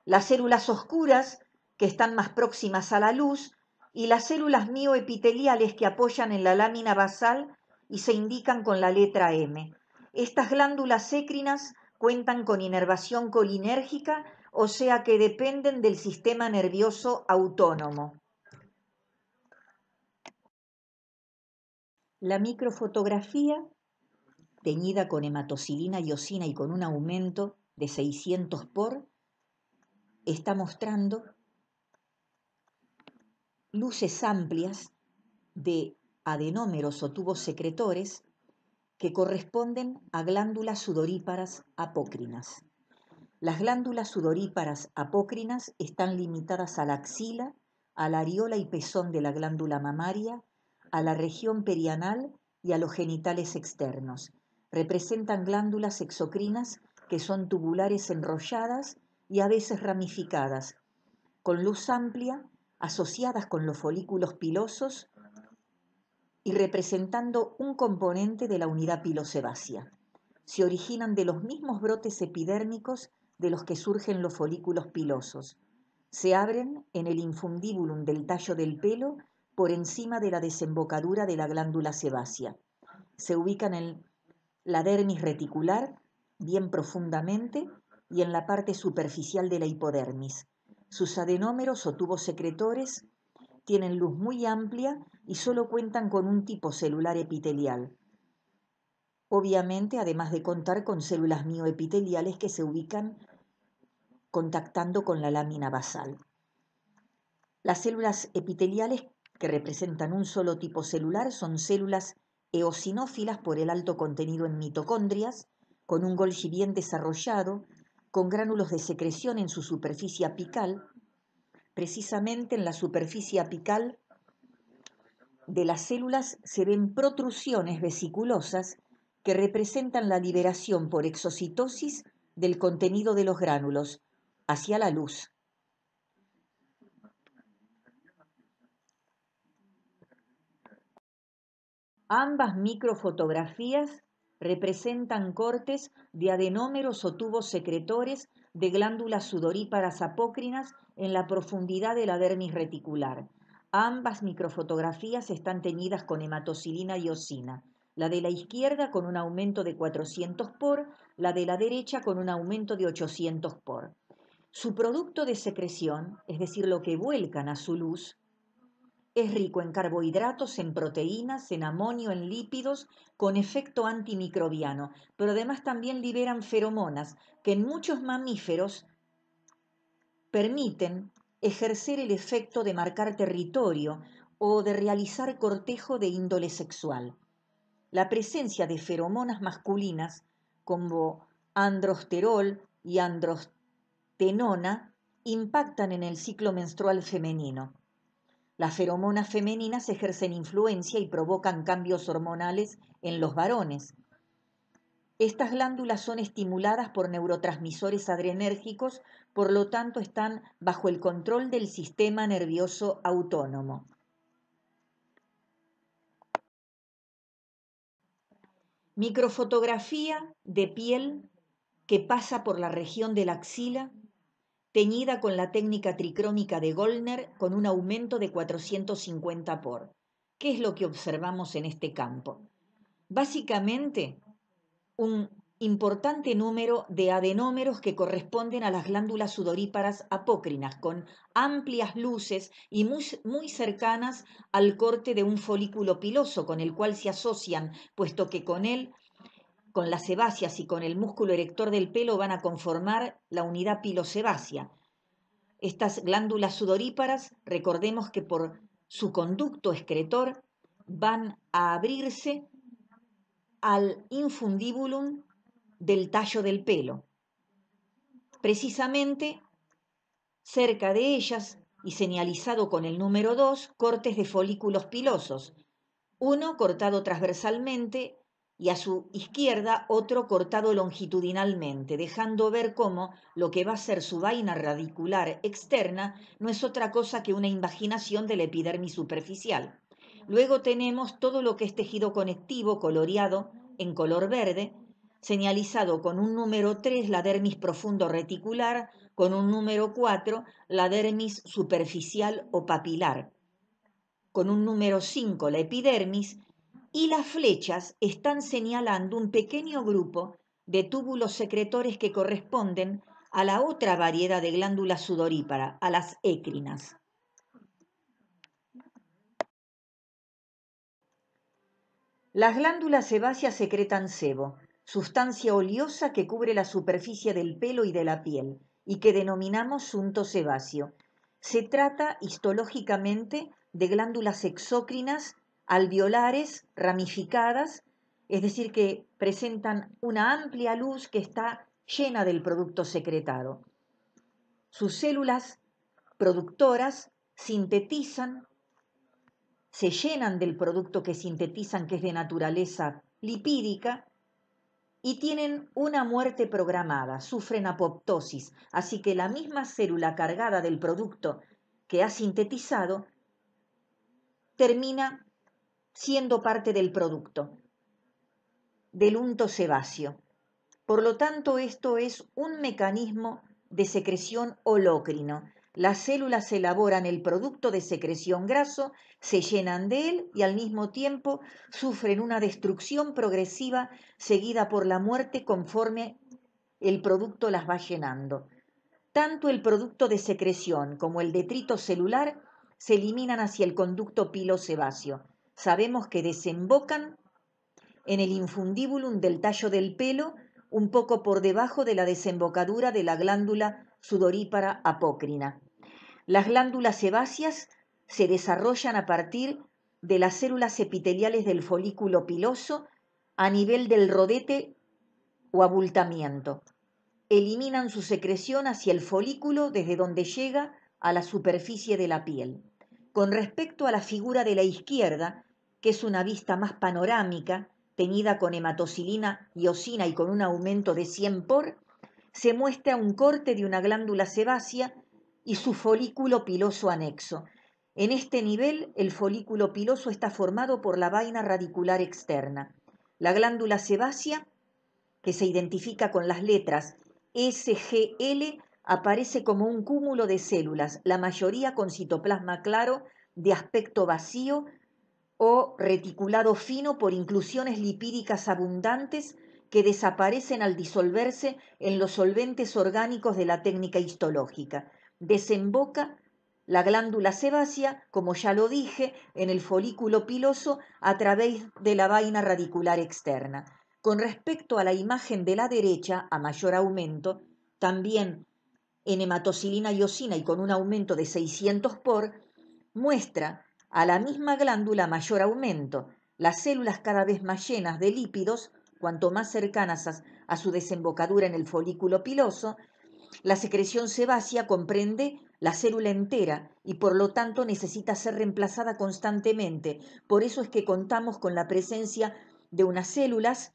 las células oscuras, que están más próximas a la luz, y las células mioepiteliales que apoyan en la lámina basal y se indican con la letra M. Estas glándulas écrinas cuentan con inervación colinérgica, o sea que dependen del sistema nervioso autónomo. La microfotografía, teñida con hematocilina y osina y con un aumento de 600 por, está mostrando luces amplias de adenómeros o tubos secretores que corresponden a glándulas sudoríparas apócrinas. Las glándulas sudoríparas apócrinas están limitadas a la axila, a la areola y pezón de la glándula mamaria, a la región perianal y a los genitales externos. Representan glándulas exocrinas que son tubulares enrolladas y a veces ramificadas, con luz amplia, asociadas con los folículos pilosos y representando un componente de la unidad pilosebácea. Se originan de los mismos brotes epidérmicos de los que surgen los folículos pilosos. Se abren en el infundíbulum del tallo del pelo por encima de la desembocadura de la glándula sebácea. Se ubican en la dermis reticular, bien profundamente, y en la parte superficial de la hipodermis. Sus adenómeros o tubos secretores tienen luz muy amplia y solo cuentan con un tipo celular epitelial. Obviamente, además de contar con células mioepiteliales que se ubican contactando con la lámina basal. Las células epiteliales, que representan un solo tipo celular, son células eosinófilas por el alto contenido en mitocondrias, con un Golgi bien desarrollado, con gránulos de secreción en su superficie apical. Precisamente en la superficie apical de las células se ven protrusiones vesiculosas que representan la liberación por exocitosis del contenido de los gránulos hacia la luz. Ambas microfotografías representan cortes de adenómeros o tubos secretores de glándulas sudoríparas apócrinas en la profundidad de la dermis reticular. Ambas microfotografías están teñidas con hematocilina y osina. La de la izquierda con un aumento de 400 por, la de la derecha con un aumento de 800 por. Su producto de secreción, es decir, lo que vuelcan a su luz, es rico en carbohidratos, en proteínas, en amonio, en lípidos, con efecto antimicrobiano, pero además también liberan feromonas que en muchos mamíferos permiten ejercer el efecto de marcar territorio o de realizar cortejo de índole sexual. La presencia de feromonas masculinas como androsterol y androstenona impactan en el ciclo menstrual femenino. Las feromonas femeninas ejercen influencia y provocan cambios hormonales en los varones. Estas glándulas son estimuladas por neurotransmisores adrenérgicos, por lo tanto están bajo el control del sistema nervioso autónomo. Microfotografía de piel que pasa por la región de la axila, teñida con la técnica tricrómica de Goldner con un aumento de 450 por. ¿Qué es lo que observamos en este campo? Básicamente, un importante número de adenómeros que corresponden a las glándulas sudoríparas apócrinas, con amplias luces y muy cercanas al corte de un folículo piloso, con el cual se asocian, puesto que con él con las sebáceas y con el músculo erector del pelo van a conformar la unidad pilosebácea. Estas glándulas sudoríparas, recordemos que por su conducto excretor van a abrirse al infundibulum del tallo del pelo. Precisamente cerca de ellas, y señalizado con el número 2, cortes de folículos pilosos, uno cortado transversalmente y a su izquierda otro cortado longitudinalmente, dejando ver cómo lo que va a ser su vaina radicular externa no es otra cosa que una invaginación de la epidermis superficial. Luego tenemos todo lo que es tejido conectivo coloreado en color verde, señalizado con un número 3 la dermis profundo reticular, con un número 4 la dermis superficial o papilar, con un número 5 la epidermis, y las flechas están señalando un pequeño grupo de túbulos secretores que corresponden a la otra variedad de glándula sudorípara, a las écrinas. Las glándulas sebáceas secretan sebo, sustancia oleosa que cubre la superficie del pelo y de la piel, y que denominamos unto sebáceo. Se trata histológicamente de glándulas exócrinas, alveolares, ramificadas, es decir, que presentan una amplia luz que está llena del producto secretado. Sus células productoras sintetizan, se llenan del producto que sintetizan, que es de naturaleza lipídica, y tienen una muerte programada, sufren apoptosis, así que la misma célula cargada del producto que ha sintetizado termina siendo parte del producto, del unto sebáceo. Por lo tanto, esto es un mecanismo de secreción holocrino. Las células elaboran el producto de secreción graso, se llenan de él y al mismo tiempo sufren una destrucción progresiva seguida por la muerte conforme el producto las va llenando. Tanto el producto de secreción como el detrito celular se eliminan hacia el conducto pilosebáceo. Sabemos que desembocan en el infundibulum del tallo del pelo, un poco por debajo de la desembocadura de la glándula sudorípara apócrina. Las glándulas sebáceas se desarrollan a partir de las células epiteliales del folículo piloso a nivel del rodete o abultamiento. Eliminan su secreción hacia el folículo desde donde llega a la superficie de la piel. Con respecto a la figura de la izquierda, que es una vista más panorámica, teñida con hematocilina y osina y con un aumento de 100 por, se muestra un corte de una glándula sebácea y su folículo piloso anexo. En este nivel, el folículo piloso está formado por la vaina radicular externa. La glándula sebácea, que se identifica con las letras SGL, aparece como un cúmulo de células, la mayoría con citoplasma claro, de aspecto vacío o reticulado fino por inclusiones lipídicas abundantes que desaparecen al disolverse en los solventes orgánicos de la técnica histológica. Desemboca la glándula sebácea, como ya lo dije, en el folículo piloso a través de la vaina radicular externa. Con respecto a la imagen de la derecha, a mayor aumento, también en hematocilina y osina y con un aumento de 600 por, muestra a la misma glándula mayor aumento, las células cada vez más llenas de lípidos, cuanto más cercanas a su desembocadura en el folículo piloso. La secreción sebácea comprende la célula entera y por lo tanto necesita ser reemplazada constantemente. Por eso es que contamos con la presencia de unas células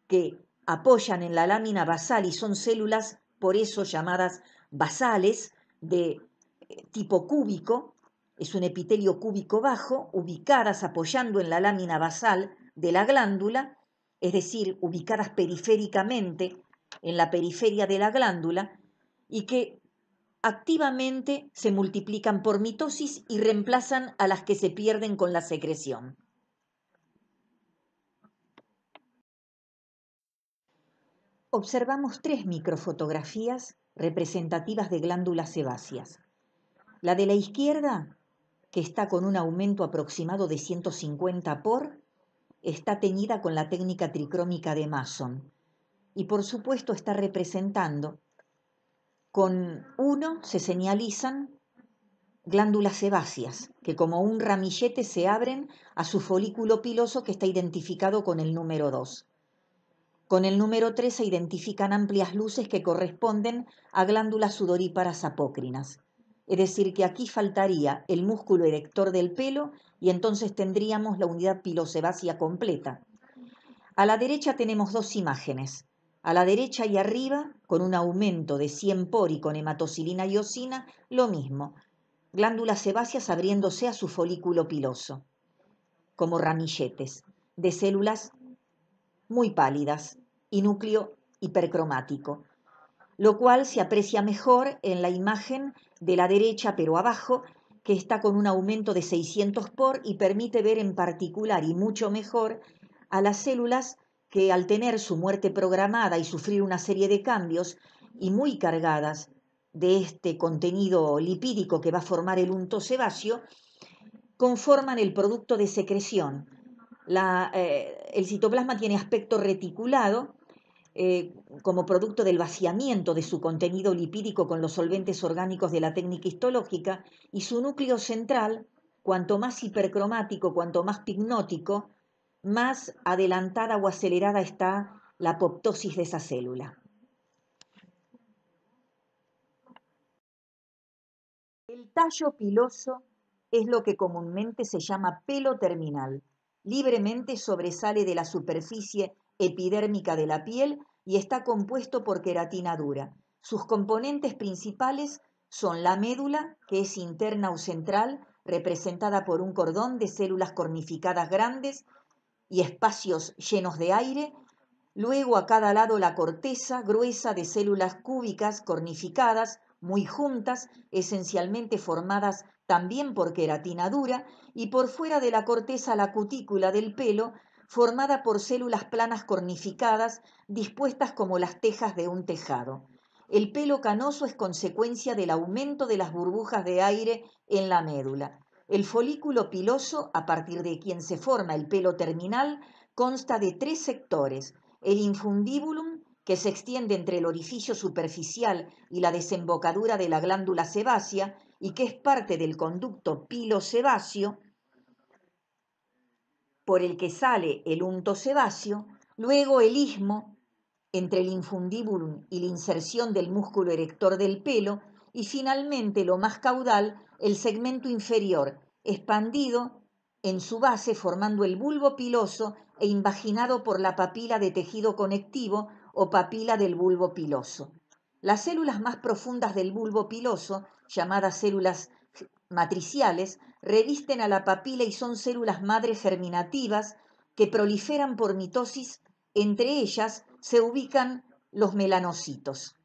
que apoyan en la lámina basal y son células por eso llamadas basales de tipo cúbico, es un epitelio cúbico bajo, ubicadas apoyando en la lámina basal de la glándula, es decir, ubicadas periféricamente en la periferia de la glándula, y que activamente se multiplican por mitosis y reemplazan a las que se pierden con la secreción. Observamos 3 microfotografías representativas de glándulas sebáceas. La de la izquierda, que está con un aumento aproximado de 150 por, está teñida con la técnica tricrómica de Mason y por supuesto está representando, con 1 se señalizan glándulas sebáceas, que como un ramillete se abren a su folículo piloso que está identificado con el número 2. Con el número 3 se identifican amplias luces que corresponden a glándulas sudoríparas apócrinas. Es decir, que aquí faltaría el músculo erector del pelo y entonces tendríamos la unidad pilosebácea completa. A la derecha tenemos 2 imágenes. A la derecha y arriba, con un aumento de 100 por y con hematocilina y osina, lo mismo. Glándulas sebáceas abriéndose a su folículo piloso, como ramilletes, de células muy pálidas y núcleo hipercromático, lo cual se aprecia mejor en la imagen de la derecha, pero abajo, que está con un aumento de 600 por y permite ver en particular y mucho mejor a las células que al tener su muerte programada y sufrir una serie de cambios y muy cargadas de este contenido lipídico que va a formar el unto sebáceo, conforman el producto de secreción. El citoplasma tiene aspecto reticulado, como producto del vaciamiento de su contenido lipídico con los solventes orgánicos de la técnica histológica, y su núcleo central, cuanto más hipercromático, cuanto más pignótico, más adelantada o acelerada está la apoptosis de esa célula. El tallo piloso es lo que comúnmente se llama pelo terminal. Libremente sobresale de la superficie epidérmica de la piel y está compuesto por queratina dura. Sus componentes principales son la médula, que es interna o central, representada por un cordón de células cornificadas grandes y espacios llenos de aire. Luego a cada lado la corteza gruesa de células cúbicas cornificadas, muy juntas, esencialmente formadas también por queratina dura, y por fuera de la corteza la cutícula del pelo, formada por células planas cornificadas, dispuestas como las tejas de un tejado. El pelo canoso es consecuencia del aumento de las burbujas de aire en la médula. El folículo piloso, a partir de quien se forma el pelo terminal, consta de 3 sectores: el infundibulum, que se extiende entre el orificio superficial y la desembocadura de la glándula sebácea y que es parte del conducto pilosebáceo por el que sale el unto sebáceo. Luego el istmo entre el infundibulum y la inserción del músculo erector del pelo, y finalmente lo más caudal, el segmento inferior, expandido en su base formando el bulbo piloso e invaginado por la papila de tejido conectivo o papila del bulbo piloso. Las células más profundas del bulbo piloso, llamadas células matriciales, revisten a la papila y son células madre germinativas que proliferan por mitosis. Entre ellas se ubican los melanocitos.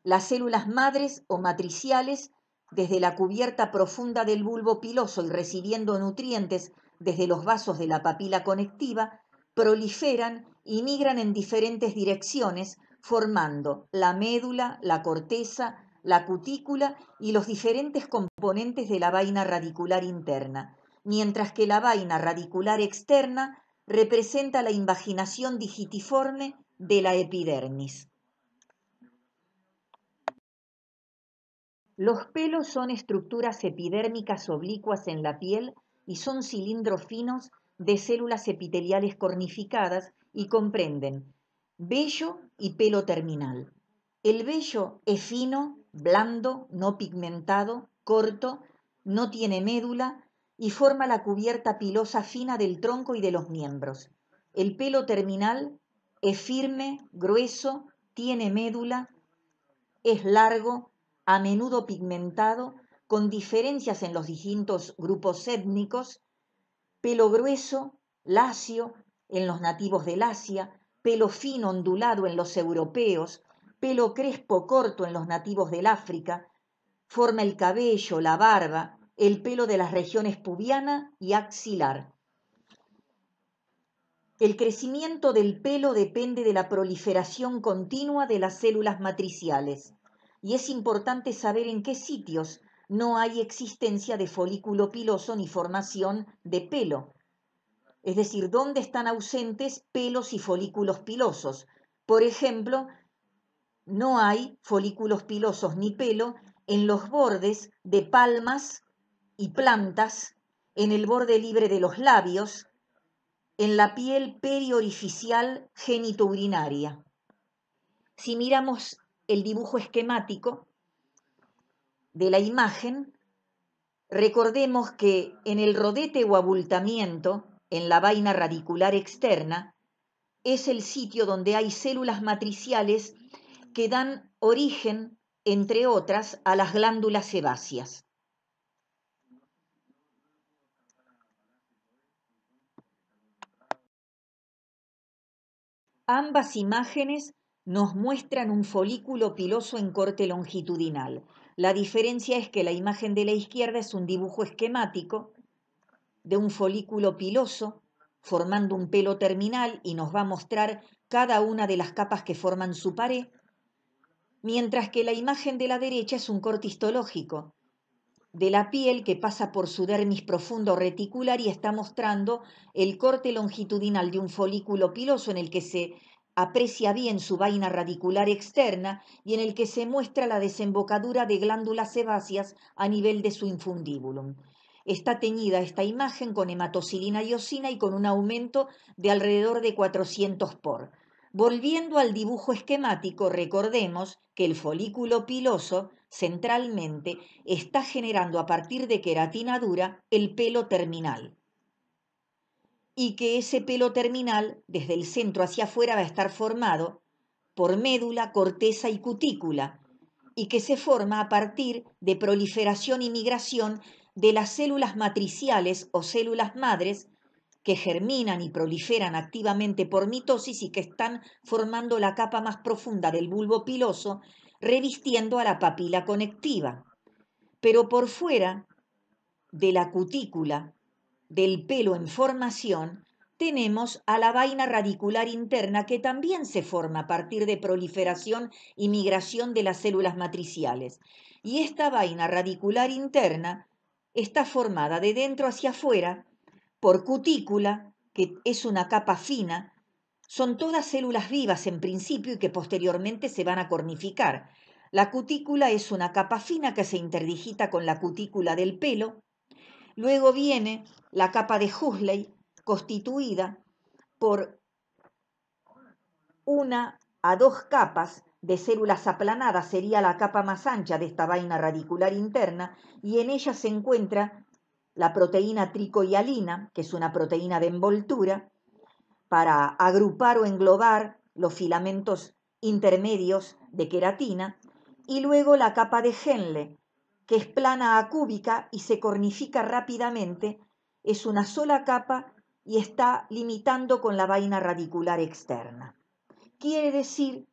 Las células madres o matriciales, desde la cubierta profunda del bulbo piloso y recibiendo nutrientes desde los vasos de la papila conectiva, proliferan y migran en diferentes direcciones, formando la médula, la corteza, la cutícula y los diferentes componentes de la vaina radicular interna, mientras que la vaina radicular externa representa la invaginación digitiforme de la epidermis. Los pelos son estructuras epidérmicas oblicuas en la piel y son cilindros finos de células epiteliales cornificadas y comprenden vello y pelo terminal. El vello es fino, blando, no pigmentado, corto, no tiene médula y forma la cubierta pilosa fina del tronco y de los miembros. El pelo terminal es firme, grueso, tiene médula, es largo, a menudo pigmentado, con diferencias en los distintos grupos étnicos: pelo grueso, lacio en los nativos del Asia, pelo fino ondulado en los europeos, pelo crespo corto en los nativos del África. Forma el cabello, la barba, el pelo de las regiones pubiana y axilar. El crecimiento del pelo depende de la proliferación continua de las células matriciales, y es importante saber en qué sitios no hay existencia de folículo piloso ni formación de pelo. es decir, dónde están ausentes pelos y folículos pilosos. Por ejemplo, no hay folículos pilosos ni pelo en los bordes de palmas y plantas, en el borde libre de los labios, en la piel periorificial genitourinaria. Si miramos el dibujo esquemático de la imagen, recordemos que en el rodete o abultamiento, en la vaina radicular externa, es el sitio donde hay células matriciales que dan origen, entre otras, a las glándulas sebáceas. Ambas imágenes nos muestran un folículo piloso en corte longitudinal. La diferencia es que la imagen de la izquierda es un dibujo esquemático de un folículo piloso formando un pelo terminal y nos va a mostrar cada una de las capas que forman su pared, mientras que la imagen de la derecha es un corte histológico de la piel que pasa por su dermis profundo reticular y está mostrando el corte longitudinal de un folículo piloso en el que se aprecia bien su vaina radicular externa y en el que se muestra la desembocadura de glándulas sebáceas a nivel de su infundíbulum. Está teñida esta imagen con hematocilina y eosina y con un aumento de alrededor de 400 por. Volviendo al dibujo esquemático, recordemos que el folículo piloso centralmente está generando a partir de queratina dura el pelo terminal y que ese pelo terminal desde el centro hacia afuera va a estar formado por médula, corteza y cutícula y que se forma a partir de proliferación y migración de las células matriciales o células madres que germinan y proliferan activamente por mitosis y que están formando la capa más profunda del bulbo piloso, revistiendo a la papila conectiva. Pero por fuera de la cutícula, del pelo en formación, tenemos a la vaina radicular interna que también se forma a partir de proliferación y migración de las células matriciales. Y esta vaina radicular interna está formada de dentro hacia afuera por cutícula, que es una capa fina, son todas células vivas en principio y que posteriormente se van a cornificar. La cutícula es una capa fina que se interdigita con la cutícula del pelo. Luego viene la capa de Huxley, constituida por una a dos capas de células aplanadas, sería la capa más ancha de esta vaina radicular interna, y en ella se encuentra la proteína tricohialina, que es una proteína de envoltura, para agrupar o englobar los filamentos intermedios de queratina, y luego la capa de Henle, que es plana a cúbica y se cornifica rápidamente, es una sola capa y está limitando con la vaina radicular externa. Quiere decir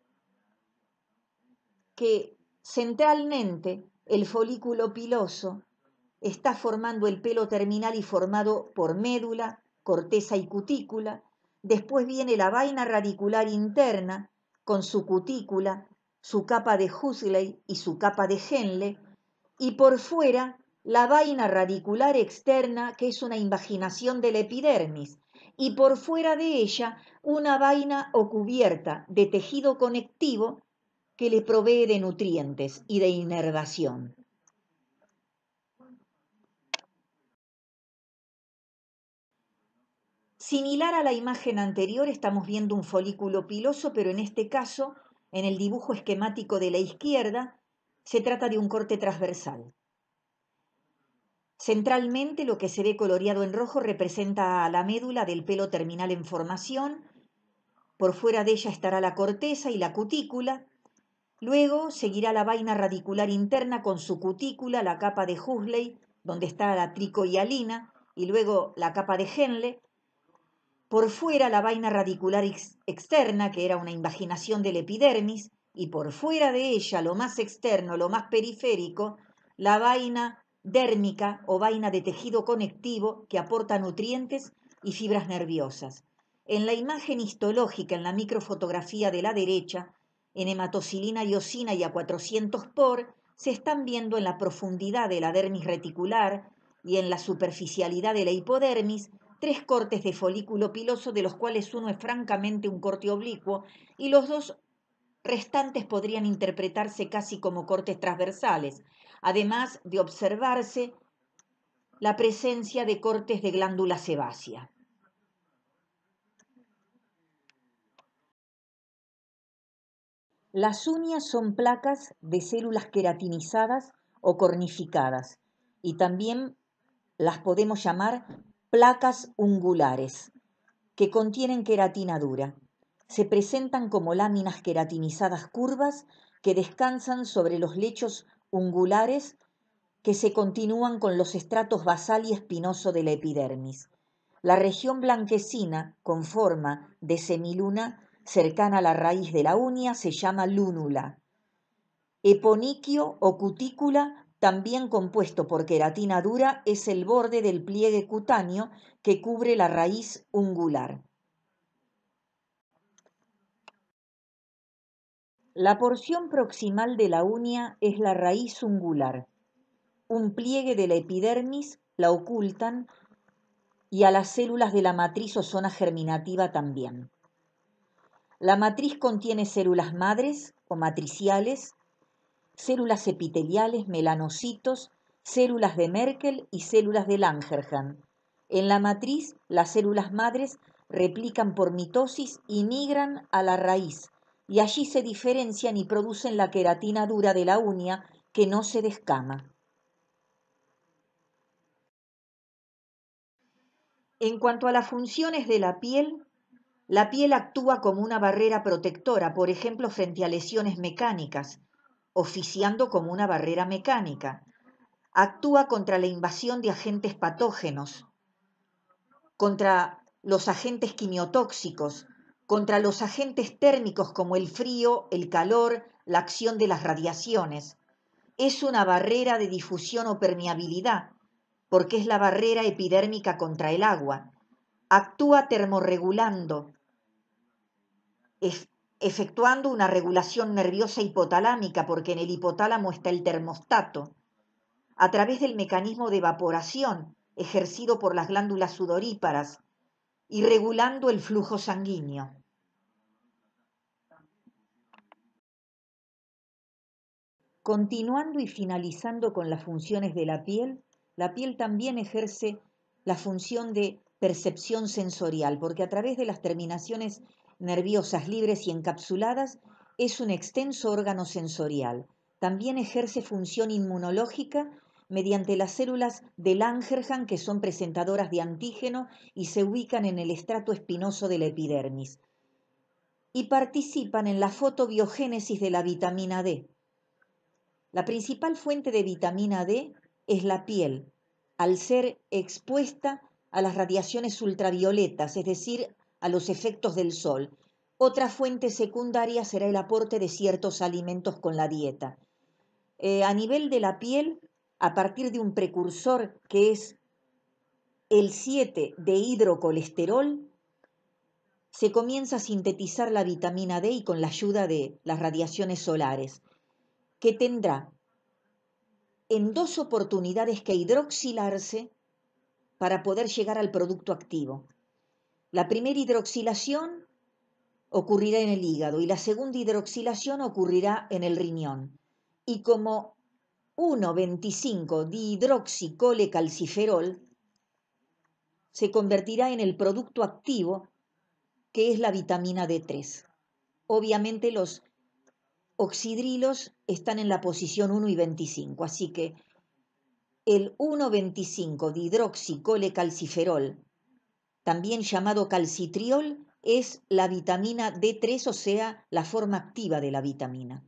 que centralmente el folículo piloso está formando el pelo terminal y formado por médula, corteza y cutícula. Después viene la vaina radicular interna con su cutícula, su capa de Huxley y su capa de Henle, y por fuera la vaina radicular externa, que es una invaginación de la epidermis, y por fuera de ella una vaina o cubierta de tejido conectivo que le provee de nutrientes y de inervación. Similar a la imagen anterior, estamos viendo un folículo piloso, pero en este caso, en el dibujo esquemático de la izquierda, se trata de un corte transversal. Centralmente, lo que se ve coloreado en rojo representa a la médula del pelo terminal en formación. Por fuera de ella estará la corteza y la cutícula. Luego seguirá la vaina radicular interna con su cutícula, la capa de Huxley, donde está la tricohialina, y luego la capa de Henle. Por fuera la vaina radicular externa, que era una invaginación del epidermis, y por fuera de ella, lo más externo, lo más periférico, la vaina dérmica o vaina de tejido conectivo que aporta nutrientes y fibras nerviosas. En la imagen histológica, en la microfotografía de la derecha, en hematocilina y eosina y a 400 por, se están viendo en la profundidad de la dermis reticular y en la superficialidad de la hipodermis 3 cortes de folículo piloso, de los cuales uno es francamente un corte oblicuo y los 2 restantes podrían interpretarse casi como cortes transversales, además de observarse la presencia de cortes de glándula sebácea. Las uñas son placas de células queratinizadas o cornificadas y también las podemos llamar placas ungulares, que contienen queratina dura. Se presentan como láminas queratinizadas curvas que descansan sobre los lechos ungulares que se continúan con los estratos basal y espinoso de la epidermis. La región blanquecina, con forma de semiluna cercana a la raíz de la uña, se llama lúnula. Eponiquio o cutícula, también compuesto por queratina dura, es el borde del pliegue cutáneo que cubre la raíz ungular. La porción proximal de la uña es la raíz ungular. Un pliegue de la epidermis la ocultan y a las células de la matriz o zona germinativa también. La matriz contiene células madres o matriciales, células epiteliales, melanocitos, células de Merkel y células de Langerhans. En la matriz, las células madres replican por mitosis y migran a la raíz, y allí se diferencian y producen la queratina dura de la uña que no se descama. En cuanto a las funciones de la piel actúa como una barrera protectora, por ejemplo, frente a lesiones mecánicas, oficiando como una barrera mecánica. Actúa contra la invasión de agentes patógenos, contra los agentes quimiotóxicos, contra los agentes térmicos como el frío, el calor, la acción de las radiaciones. Es una barrera de difusión o permeabilidad, porque es la barrera epidérmica contra el agua. Actúa termorregulando, efectuando una regulación nerviosa hipotalámica, porque en el hipotálamo está el termostato, a través del mecanismo de evaporación ejercido por las glándulas sudoríparas y regulando el flujo sanguíneo. Continuando y finalizando con las funciones de la piel también ejerce la función de percepción sensorial, porque a través de las terminaciones nerviosas libres y encapsuladas es un extenso órgano sensorial. También ejerce función inmunológica mediante las células de Langerhans, que son presentadoras de antígeno y se ubican en el estrato espinoso de la epidermis, y participan en la fotobiogénesis de la vitamina D. La principal fuente de vitamina D es la piel, al ser expuesta a las radiaciones ultravioletas, es decir, a los efectos del sol. Otra fuente secundaria será el aporte de ciertos alimentos con la dieta. A nivel de la piel, a partir de un precursor que es el 7 de hidrocolesterol, se comienza a sintetizar la vitamina D y con la ayuda de las radiaciones solares, que tendrá en 2 oportunidades que hidroxilarse para poder llegar al producto activo. La primera hidroxilación ocurrirá en el hígado y la segunda hidroxilación ocurrirá en el riñón. Y como 1,25 dihidroxicolecalciferol se convertirá en el producto activo, que es la vitamina D3. Obviamente los oxidrilos están en la posición 1 y 25, así que el 1,25 dihidroxicolecalciferol, también llamado calcitriol, es la vitamina D3, o sea, la forma activa de la vitamina.